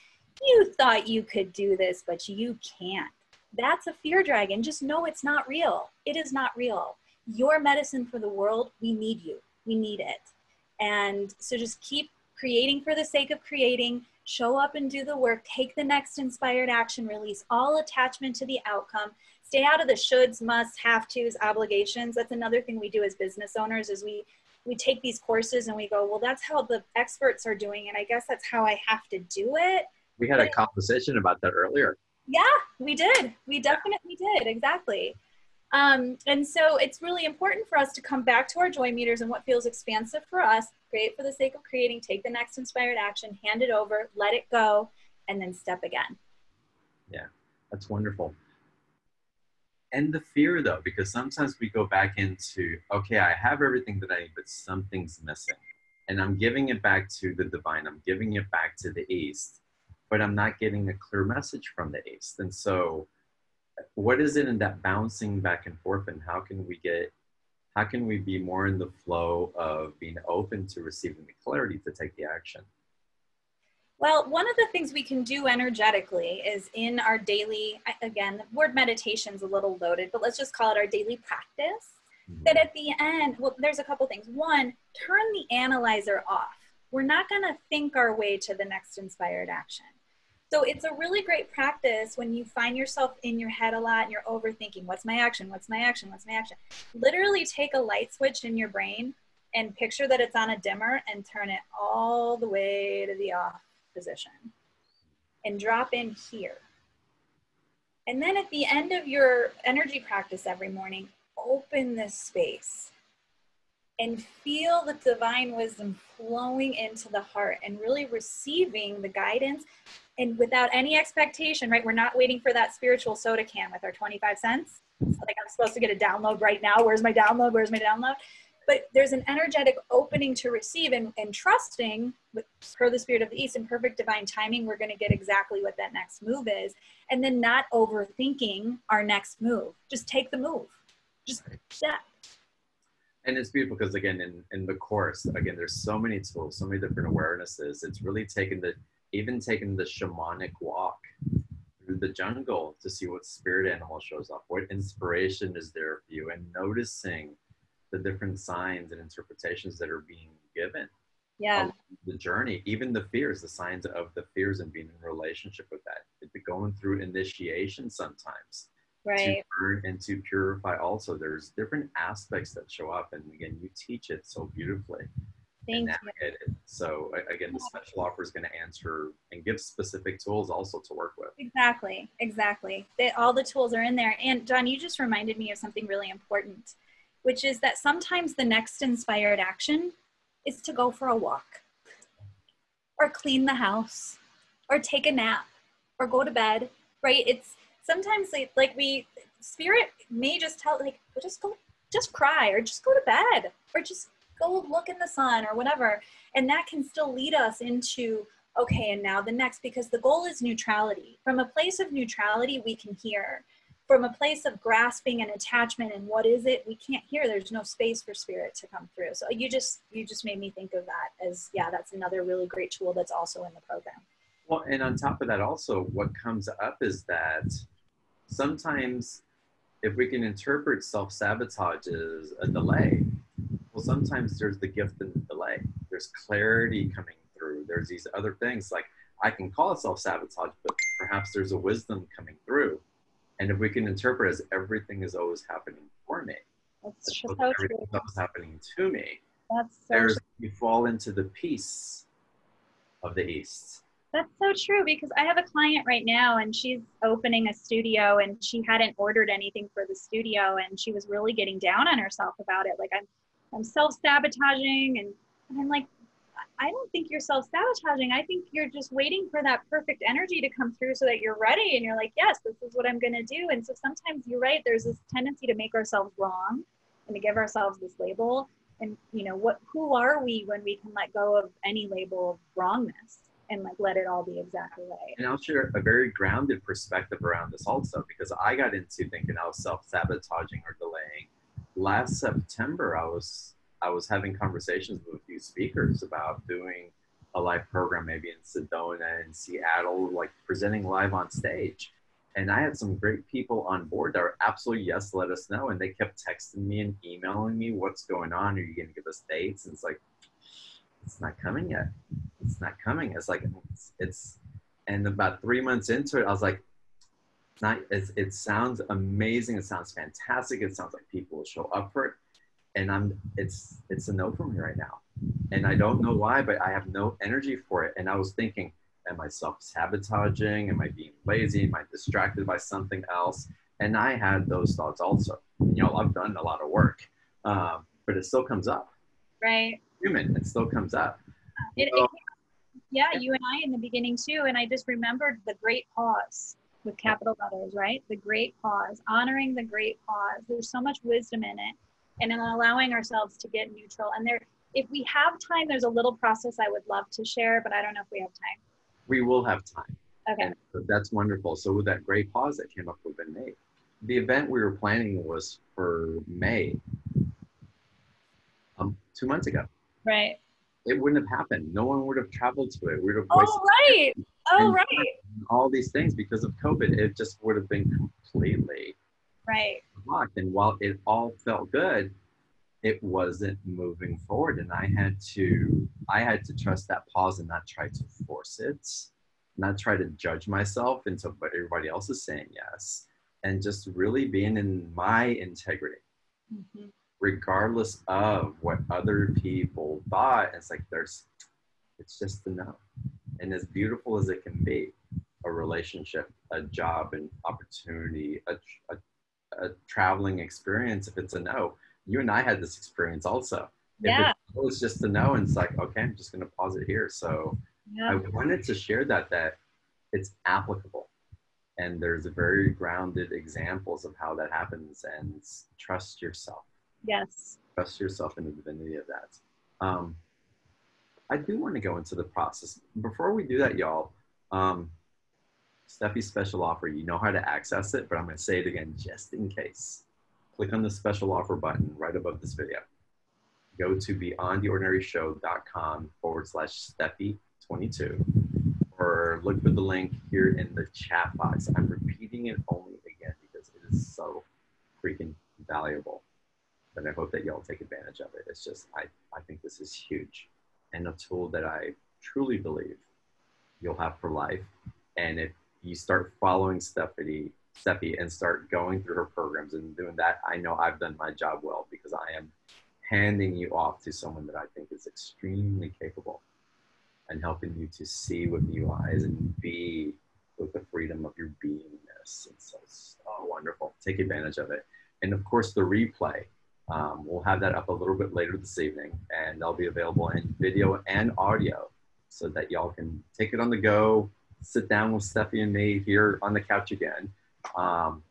you thought you could do this, but you can't. That's a fear dragon. Just know it's not real. It is not real. Your medicine for the world, we need you. We need it. And so just keep creating for the sake of creating. Show up and do the work. Take the next inspired action. Release all attachment to the outcome. Stay out of the shoulds, musts, have tos, obligations. That's another thing we do as business owners is we take these courses and we go, well, that's how the experts are doing it. I guess that's how I have to do it. We had a conversation about that earlier. Yeah, we did. We definitely did. Exactly. And so it's really important for us to come back to our joy meters and what feels expansive for us, create for the sake of creating, take the next inspired action, hand it over, let it go, and then step again. Yeah, that's wonderful. And the fear though, because sometimes we go back into, okay, I have everything that I need, but something's missing. And I'm giving it back to the divine. I'm giving it back to the East, but I'm not getting a clear message from the East. And so what is it in that bouncing back and forth, and how can we be more in the flow of being open to receiving the clarity to take the action? Well, one of the things we can do energetically is in our daily, again, the word meditation is a little loaded, but let's just call it our daily practice. Mm-hmm. That at the end, well, there's a couple things. One, turn the analyzer off. We're not going to think our way to the next inspired action. So it's a really great practice when you find yourself in your head a lot and you're overthinking, what's my action? What's my action? What's my action? Literally take a light switch in your brain and picture that it's on a dimmer and turn it all the way to the off position and drop in here. And then at the end of your energy practice every morning, open this space and feel the divine wisdom flowing into the heart and really receiving the guidance, and without any expectation, right? We're not waiting for that spiritual soda can with our 25 cents. Like I'm supposed to get a download right now. Where's my download? Where's my download? But there's an energetic opening to receive and trusting with per the spirit of the East and perfect divine timing, we're going to get exactly what that next move is. And then not overthinking our next move. Just take the move. Just step. And it's beautiful because again, in the course, again, there's so many tools, so many different awarenesses. It's really taking the shamanic walk through the jungle to see what spirit animal shows up, what inspiration is there for you, and noticing the different signs and interpretations that are being given. Yeah. The journey, even the fears, the signs of the fears and being in relationship with that. Going through initiation sometimes. Right. To burn and to purify also. There's different aspects that show up, and again, you teach it so beautifully. Thank you. It. So again, the special offer is going to answer and give specific tools also to work with. Exactly. All the tools are in there. And John, you just reminded me of something really important, which is that sometimes the next inspired action is to go for a walk or clean the house or take a nap or go to bed, right? It's sometimes like spirit may just tell, like, just cry or just go to bed or just go look in the sun or whatever. And that can still lead us into, okay, and now the next, because the goal is neutrality. From a place of neutrality, we can hear. From a place of grasping and attachment and what is it, we can't hear. There's no space for spirit to come through. So you just made me think of that as, yeah, that's another really great tool that's also in the program. Well, and on top of that also, what comes up is that sometimes if we can interpret self-sabotage as a delay, well, sometimes there's the gift in the delay. There's clarity coming through. There's these other things, like I can call it self-sabotage, but perhaps there's a wisdom coming through. And if we can interpret as everything is always happening for me, that's so everything true. is always happening to me, That's so true. you fall into the peace of the East. That's so true, because I have a client right now and she's opening a studio and she hadn't ordered anything for the studio and she was really getting down on herself about it. Like, I'm self-sabotaging, and I'm like, I don't think you're self-sabotaging. I think you're just waiting for that perfect energy to come through so that you're ready and you're like, yes, this is what I'm going to do. And so sometimes you're right. There's this tendency to make ourselves wrong and to give ourselves this label. And you know, who are we when we can let go of any label of wrongness and like let it all be exactly right? And I'll share a very grounded perspective around this also, because I got into thinking I was self-sabotaging or delaying. Last September, I was having conversations with a few speakers about doing a live program, maybe in Sedona and Seattle, like presenting live on stage. And I had some great people on board that were absolutely, yes, let us know. And they kept texting me and emailing me, what's going on? Are you going to give us dates? And it's like, it's not coming yet. It's not coming. It's like, and about 3 months into it, I was like, it sounds amazing. It sounds fantastic. It sounds like people will show up for it. And it's a no for me right now. And I don't know why, but I have no energy for it. And I was thinking, am I self-sabotaging? Am I being lazy? Am I distracted by something else? And I had those thoughts also. You know, I've done a lot of work, but it still comes up. Right. Human, it still comes up. Yeah, you and I in the beginning too. And I just remembered the great pause with capital letters, right? The great pause, honoring the great pause. There's so much wisdom in it. And in allowing ourselves to get neutral. And if we have time, there's a little process I would love to share, but I don't know if we have time. We will have time. Okay. And that's wonderful. So with that great pause that came up with in May, the event we were planning was for May, 2 months ago. Right. It wouldn't have happened. No one would have traveled to it. We would have right. all these things because of COVID. It just would have been completely right. blocked. And while it all felt good, it wasn't moving forward. And I had to trust that pause and not try to force it, not try to judge myself into what everybody else is saying yes, and just really being in my integrity. Mm-hmm. Regardless of what other people thought. It's like it's just a no. And as beautiful as it can be, a relationship, a job, an opportunity, a traveling experience, if it's a no, you and I had this experience also. Yeah. If it was just a no, and it's like, okay, I'm just going to pause it here. So yeah. I wanted to share that it's applicable. And there's very grounded examples of how that happens, and trust yourself. Yes. Trust yourself in the divinity of that. I do want to go into the process. Before we do that, y'all, Steffie's special offer, you know how to access it, but I'm going to say it again just in case. Click on the special offer button right above this video. Go to beyondtheordinaryshow.com/Steffie22 or look for the link here in the chat box. I'm repeating it only again because it is so freaking valuable. But I hope that y'all take advantage of it. It's just, I think this is huge and a tool that I truly believe you'll have for life. And if you start following Steffie and start going through her programs and doing that, I know I've done my job well because I am handing you off to someone that I think is extremely capable and helping you to see with new eyes and be with the freedom of your beingness. It's so wonderful. Take advantage of it. And of course, the replay. We'll have that up a little bit later this evening, and they'll be available in video and audio so that y'all can take it on the go, sit down with Steffi and me here on the couch again,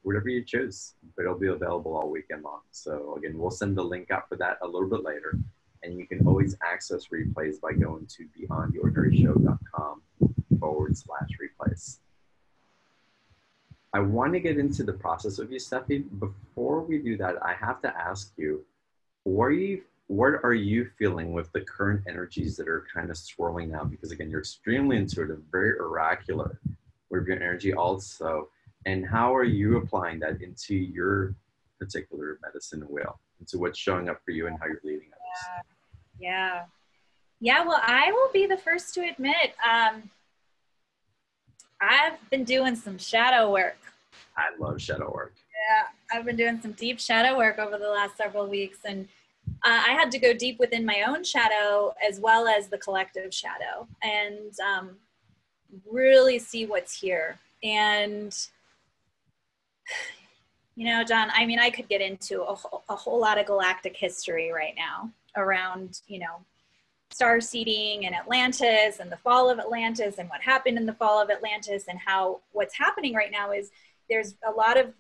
whatever you choose, but it'll be available all weekend long. So again, we'll send the link out for that a little bit later, and you can always access replays by going to beyondtheordinaryshow.com/replays. I want to get into the process of you, Steffi. Before we do that, I have to ask you, what are you feeling with the current energies that are kind of swirling now? Because again, you're extremely intuitive, very oracular with your energy also. And how are you applying that into your particular medicine wheel, into what's showing up for you and how you're leading others? Yeah. Well, I will be the first to admit, I've been doing some shadow work. I love shadow work. Yeah, I've been doing some deep shadow work over the last several weeks, and I had to go deep within my own shadow as well as the collective shadow, and really see what's here. And you know, John, I mean, I could get into a whole lot of galactic history right now around, you know, star seeding and Atlantis and the fall of Atlantis and what happened in the fall of Atlantis, and how what's happening right now is there's a lot of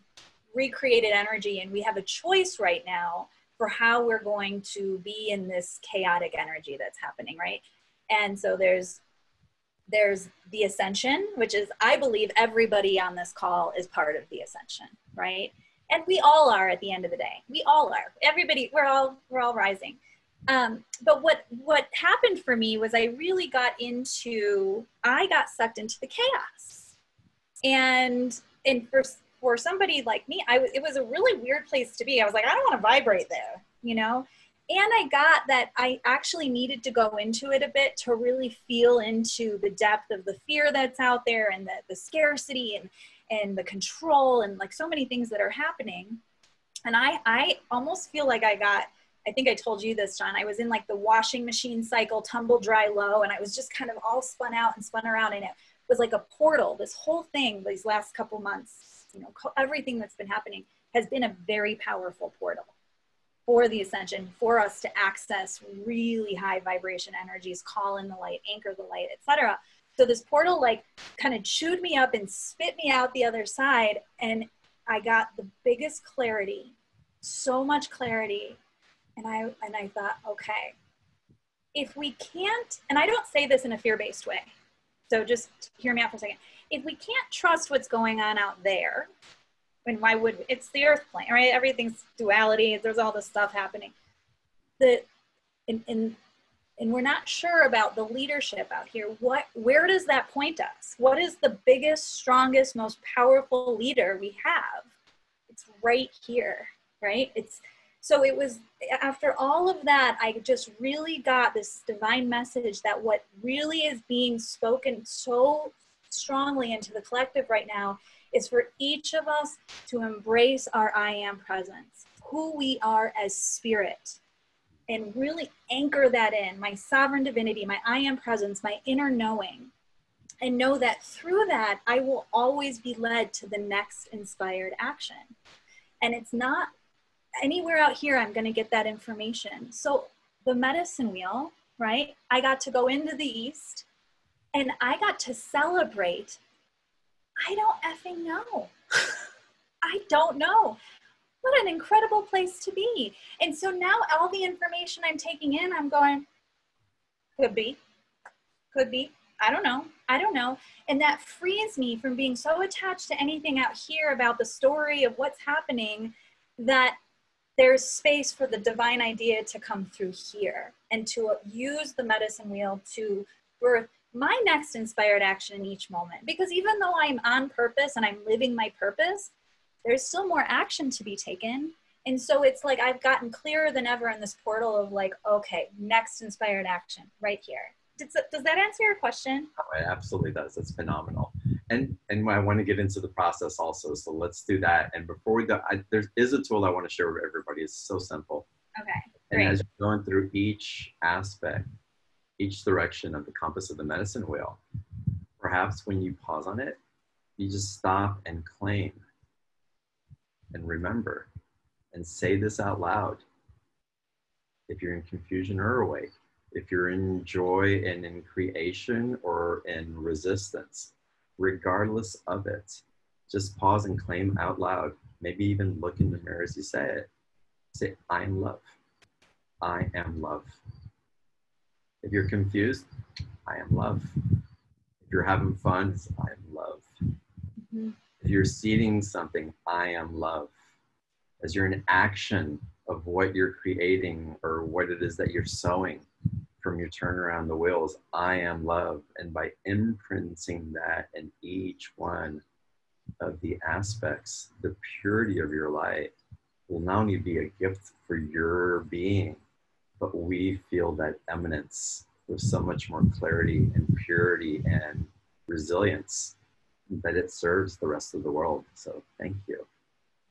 recreated energy, and we have a choice right now for how we're going to be in this chaotic energy that's happening, right? And so there's the ascension, which is, I believe everybody on this call is part of the ascension, right? And we all are at the end of the day. We all are. Everybody, we're all rising. But what happened for me was I got sucked into the chaos. And for somebody like me, it was a really weird place to be. I was like, I don't want to vibrate there, you know? And I got that I actually needed to go into it a bit to really feel into the depth of the fear that's out there, and the scarcity and the control, and like so many things that are happening. And I almost feel like I think I told you this, John, I was in like the washing machine cycle, tumble, dry, low, and I was just kind of all spun out and spun around, and it was like a portal. This whole thing, these last couple months, you know, everything that's been happening has been a very powerful portal for the ascension, for us to access really high vibration energies, call in the light, anchor the light, etc. So this portal like kind of chewed me up and spit me out the other side, and I got the biggest clarity, so much clarity. And I thought, okay, if we can't, and I don't say this in a fear-based way, so just hear me out for a second. If we can't trust what's going on out there, and why would we? It's the earth plane, right? Everything's duality. There's all this stuff happening. And we're not sure about the leadership out here. Where does that point us? What is the biggest, strongest, most powerful leader we have? It's right here, right? So it was, after all of that, I just really got this divine message that what really is being spoken so strongly into the collective right now is for each of us to embrace our I am presence, who we are as spirit, and really anchor that in, my sovereign divinity, my I am presence, my inner knowing, and know that through that, I will always be led to the next inspired action. And it's not anywhere out here I'm going to get that information. So the medicine wheel, right? I got to go into the East, and I got to celebrate. I don't effing know. I don't know. What an incredible place to be. And so now all the information I'm taking in, I'm going, could be, I don't know. And that frees me from being so attached to anything out here about the story of what's happening, that there's space for the divine idea to come through here, and to use the medicine wheel to birth my next inspired action in each moment. Because even though I'm on purpose and I'm living my purpose, there's still more action to be taken. And so it's like I've gotten clearer than ever in this portal of like, okay, next inspired action right here. Does that answer your question? Oh, it absolutely does. That's phenomenal. And I want to get into the process also. So let's do that. And before we go, there is a tool I want to share with everybody. It's so simple. Okay, great. And as you're going through each aspect, each direction of the compass of the medicine wheel, perhaps when you pause on it, you just stop and claim and remember and say this out loud. if you're in confusion or awake, if you're in joy and in creation or in resistance, regardless of it, just pause and claim out loud. Maybe even look in the mirror as you say it. Say, I am love. I am love. If you're confused, I am love. If you're having fun, I am love. Mm-hmm. If you're seeding something, I am love. As you're in action of what you're creating or what it is that you're sowing from your turn around the wheels, I am love. And by imprinting that in each one of the aspects, the purity of your light will not only be a gift for your being, but we feel that eminence with so much more clarity and purity and resilience that it serves the rest of the world. So thank you.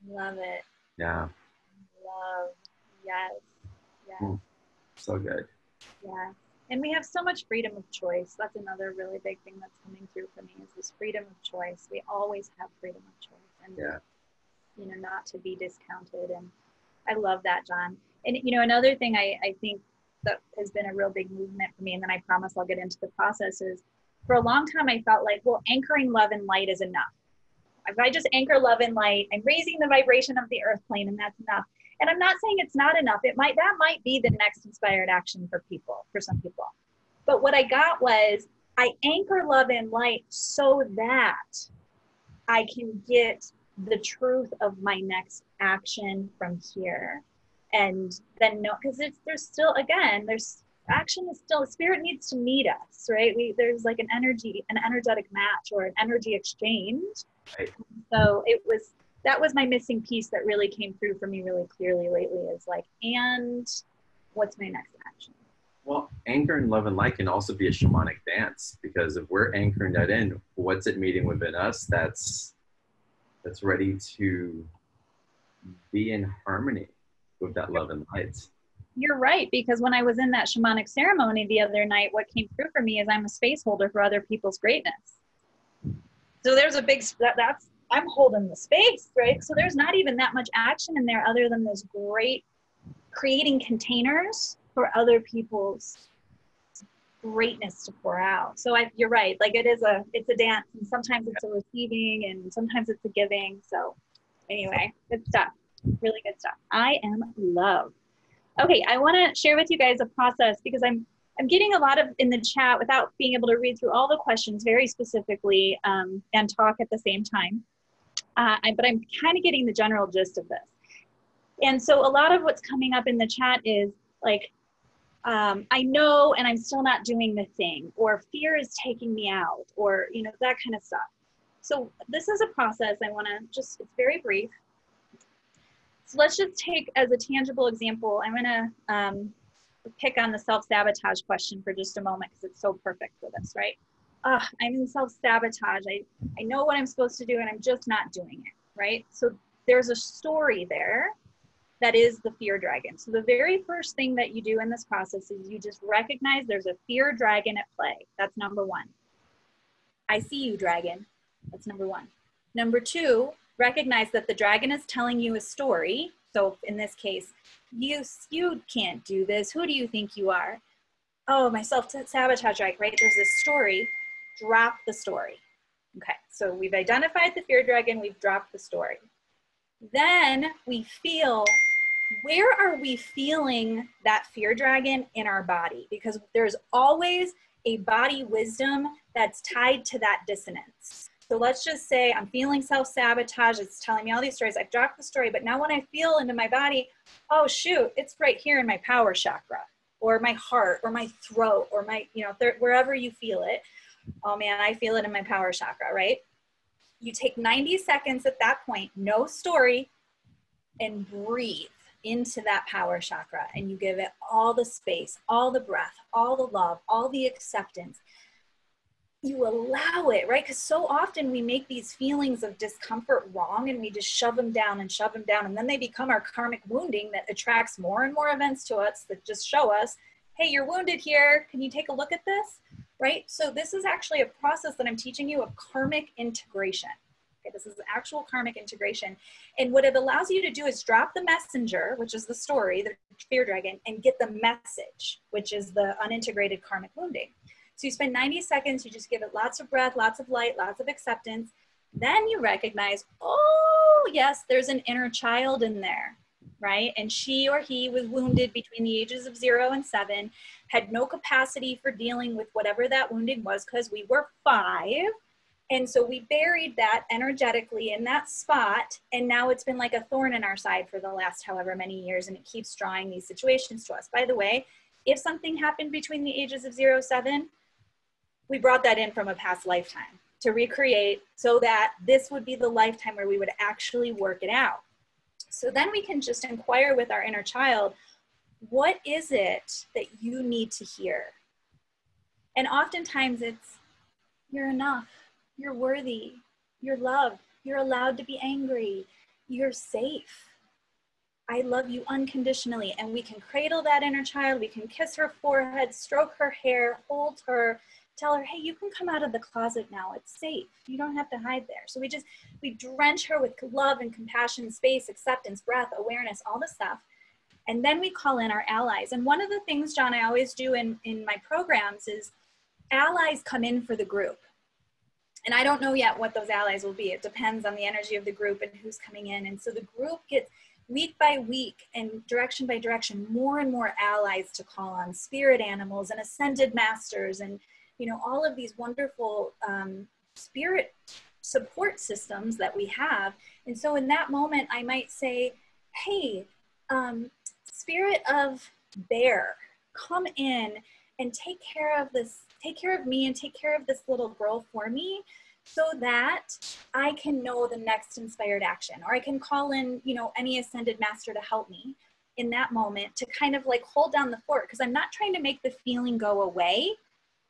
Love it. Yeah. Love. Yes. Yes. So good. Yeah. And we have so much freedom of choice. That's another really big thing that's coming through for me is this freedom of choice. We always have freedom of choice, and you know, not to be discounted. And I love that, John. And you know, another thing I think that has been a real big movement for me, and then I promise I'll get into the process, is for a long time I felt like, well, anchoring love and light is enough. If I just anchor love and light, I'm raising the vibration of the earth plane, and that's enough. And I'm not saying it's not enough. That might be the next inspired action for some people. But what I got was, I anchor love and light so that I can get the truth of my next action from here. And then no, because there's still, again, there's action is still, spirit needs to meet us, right? There's like an energetic match or an energy exchange. Right. So that was my missing piece that really came through for me really clearly lately, is like, and what's my next action? Well, anchoring love and light can also be a shamanic dance, because if we're anchoring that in, what's it meeting within us that's ready to be in harmony with that love and light? You're right, because when I was in that shamanic ceremony the other night, what came through for me is I'm a space holder for other people's greatness. So there's a big, I'm holding the space, right? So there's not even that much action in there other than those great creating containers for other people's greatness to pour out. So you're right, like it's a dance, and sometimes it's a receiving and sometimes it's a giving. So anyway, good stuff, really good stuff. I am love. Okay, I want to share with you guys a process, because I'm getting a lot of in the chat without being able to read through all the questions very specifically and talk at the same time. But I'm kind of getting the general gist of this. And so a lot of what's coming up in the chat is like, I know, and I'm still not doing the thing, or fear is taking me out, or, you know, that kind of stuff. So this is a process I want to it's very brief. So let's just take as a tangible example, I'm going to pick on the self-sabotage question for just a moment, because it's so perfect for this, right? I'm in self-sabotage. I know what I'm supposed to do, and I'm just not doing it, right? So there's a story there that is the fear dragon. So the very first thing that you do in this process is you just recognize there's a fear dragon at play. That's number one. I see you, dragon. That's number one. Number two, recognize that the dragon is telling you a story. So in this case, you can't do this. Who do you think you are? Oh, my self-sabotage, right? There's this story. Drop the story. Okay, so we've identified the fear dragon. We've dropped the story. Then we feel, where are we feeling that fear dragon in our body? Because there's always a body wisdom that's tied to that dissonance. So let's just say I'm feeling self-sabotage. It's telling me all these stories. I've dropped the story, but now when I feel into my body, oh shoot, it's right here in my power chakra, or my heart, or my throat, or my, you know, wherever you feel it. Oh man, I feel it in my power chakra, right? You take 90 seconds at that point, no story, and breathe into that power chakra, and you give it all the space, all the breath, all the love, all the acceptance. You allow it, right? Because so often we make these feelings of discomfort wrong, and we just shove them down and shove them down, and then they become our karmic wounding that attracts more and more events to us that just show us, hey, you're wounded here. Can you take a look at this? Right? So this is actually a process that I'm teaching you of karmic integration. Okay, this is actual karmic integration. And what it allows you to do is drop the messenger, which is the story, the fear dragon, and get the message, which is the unintegrated karmic wounding. So you spend 90 seconds, you just give it lots of breath, lots of light, lots of acceptance. Then you recognize, oh, yes, there's an inner child in there, right? And she or he was wounded between the ages of 0 and 7, had no capacity for dealing with whatever that wounding was because we were 5. And so we buried that energetically in that spot. And now it's been like a thorn in our side for the last however many years. And it keeps drawing these situations to us. By the way, if something happened between the ages of 0 and 7, we brought that in from a past lifetime to recreate so that this would be the lifetime where we would actually work it out. So then we can just inquire with our inner child, what is it that you need to hear? And oftentimes it's, you're enough. You're worthy, you're loved, you're allowed to be angry, you're safe. I love you unconditionally. And we can cradle that inner child, we can kiss her forehead, stroke her hair, hold her, tell her, hey, you can come out of the closet now, it's safe. You don't have to hide there. So we drench her with love and compassion, space, acceptance, breath, awareness, all the stuff. And then we call in our allies. And one of the things, John, I always do in my programs is allies come in for the group. And I don't know yet what those allies will be. It depends on the energy of the group and who's coming in. And so the group gets week by week and direction by direction, more and more allies to call on, spirit animals and ascended masters and, you know, all of these wonderful spirit support systems that we have. And so in that moment, I might say, hey, spirit of bear, come in and take care of this. Take care of me and take care of this little girl for me so that I can know the next inspired action, or I can call in, you know, any ascended master to help me in that moment to kind of like hold down the fort, because I'm not trying to make the feeling go away.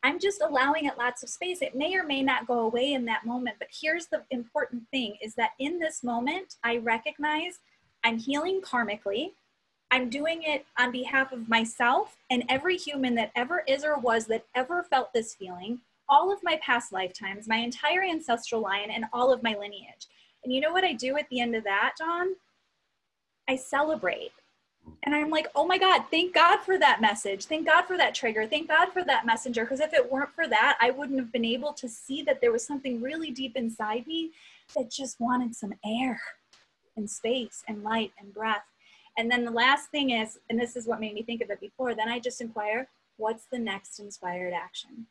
I'm just allowing it lots of space. It may or may not go away in that moment, but here's the important thing is that in this moment, I recognize I'm healing karmically. I'm doing it on behalf of myself and every human that ever is or was that ever felt this feeling, all of my past lifetimes, my entire ancestral line, and all of my lineage. And you know what I do at the end of that, John? I celebrate. And I'm like, oh my God, thank God for that message. Thank God for that trigger. Thank God for that messenger. Because if it weren't for that, I wouldn't have been able to see that there was something really deep inside me that just wanted some air and space and light and breath. And then the last thing is, and this is what made me think of it before, then I just inquire, what's the next inspired action?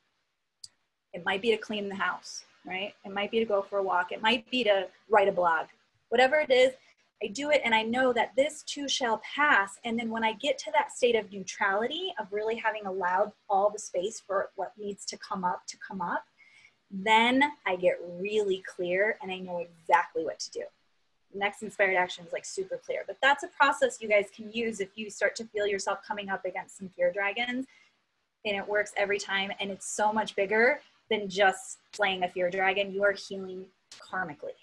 It might be to clean the house, right? It might be to go for a walk. It might be to write a blog. Whatever it is, I do it and I know that this too shall pass. And then when I get to that state of neutrality, of really having allowed all the space for what needs to come up, then I get really clear and I know exactly what to do. Next inspired action is like super clear, but that's a process you guys can use if you start to feel yourself coming up against some fear dragons, and it works every time. And it's so much bigger than just slaying a fear dragon. You are healing karmically.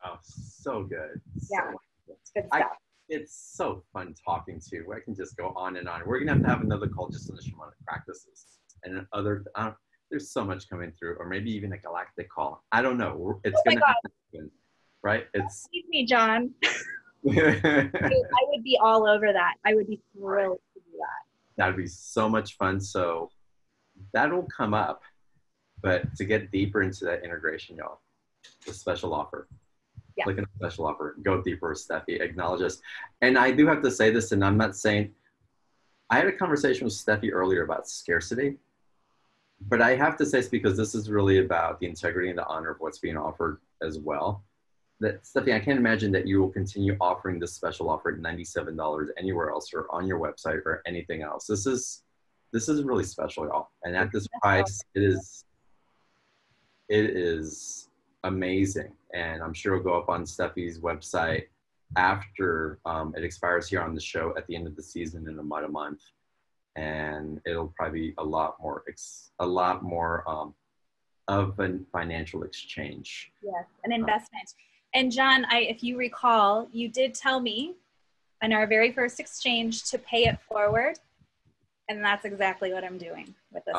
Oh, so good. Yeah, so it's good stuff. It's so fun talking to you. I can just go on and on. We're gonna have to have another call just on the shamanic practices and other. There's so much coming through, or maybe even a galactic call. I don't know. It's gonna happen. Right? It's Excuse me, John. I would be all over that. I would be thrilled to do that. That'd be so much fun. So that'll come up. But to get deeper into that integration, y'all, the special offer. Yeah. Click on the special offer. Go deeper, Steffi. Acknowledge us. And I do have to say this, and I'm not saying, I had a conversation with Steffi earlier about scarcity. But I have to say this because this is really about the integrity and the honor of what's being offered as well. That, Steffi, I can't imagine that you will continue offering this special offer at $97 anywhere else or on your website or anything else. This is really special, y'all. And at this price, it is amazing. And I'm sure it'll go up on Steffi's website after it expires here on the show at the end of the season in about a month. And it'll probably be a lot more of a financial exchange. Yes, an investment. And John, if you recall, you did tell me in our very first exchange to pay it forward. And that's exactly what I'm doing with this.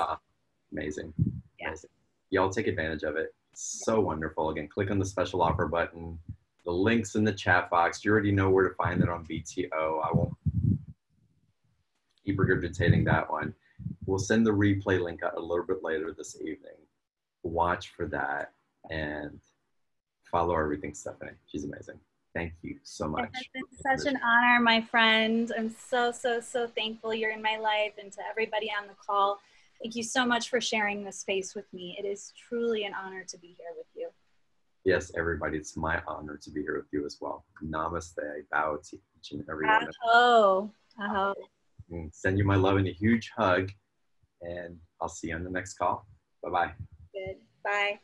Amazing. Yeah. Amazing. Y'all take advantage of it. So wonderful. Again, click on the special offer button. The link's in the chat box. You already know where to find it on BTO. I won't keep regurgitating that one. We'll send the replay link out a little bit later this evening. Watch for that and follow everything Stephanie. She's amazing. Thank you so much. It's been such an honor, my friend. I'm so, so, so thankful you're in my life, and to everybody on the call. Thank you so much for sharing this space with me. It is truly an honor to be here with you. Yes, everybody, it's my honor to be here with you as well. Namaste. I bow to each and every one of you. Aho. Aho. Send you my love and a huge hug, and I'll see you on the next call. Bye-bye. Good. Bye.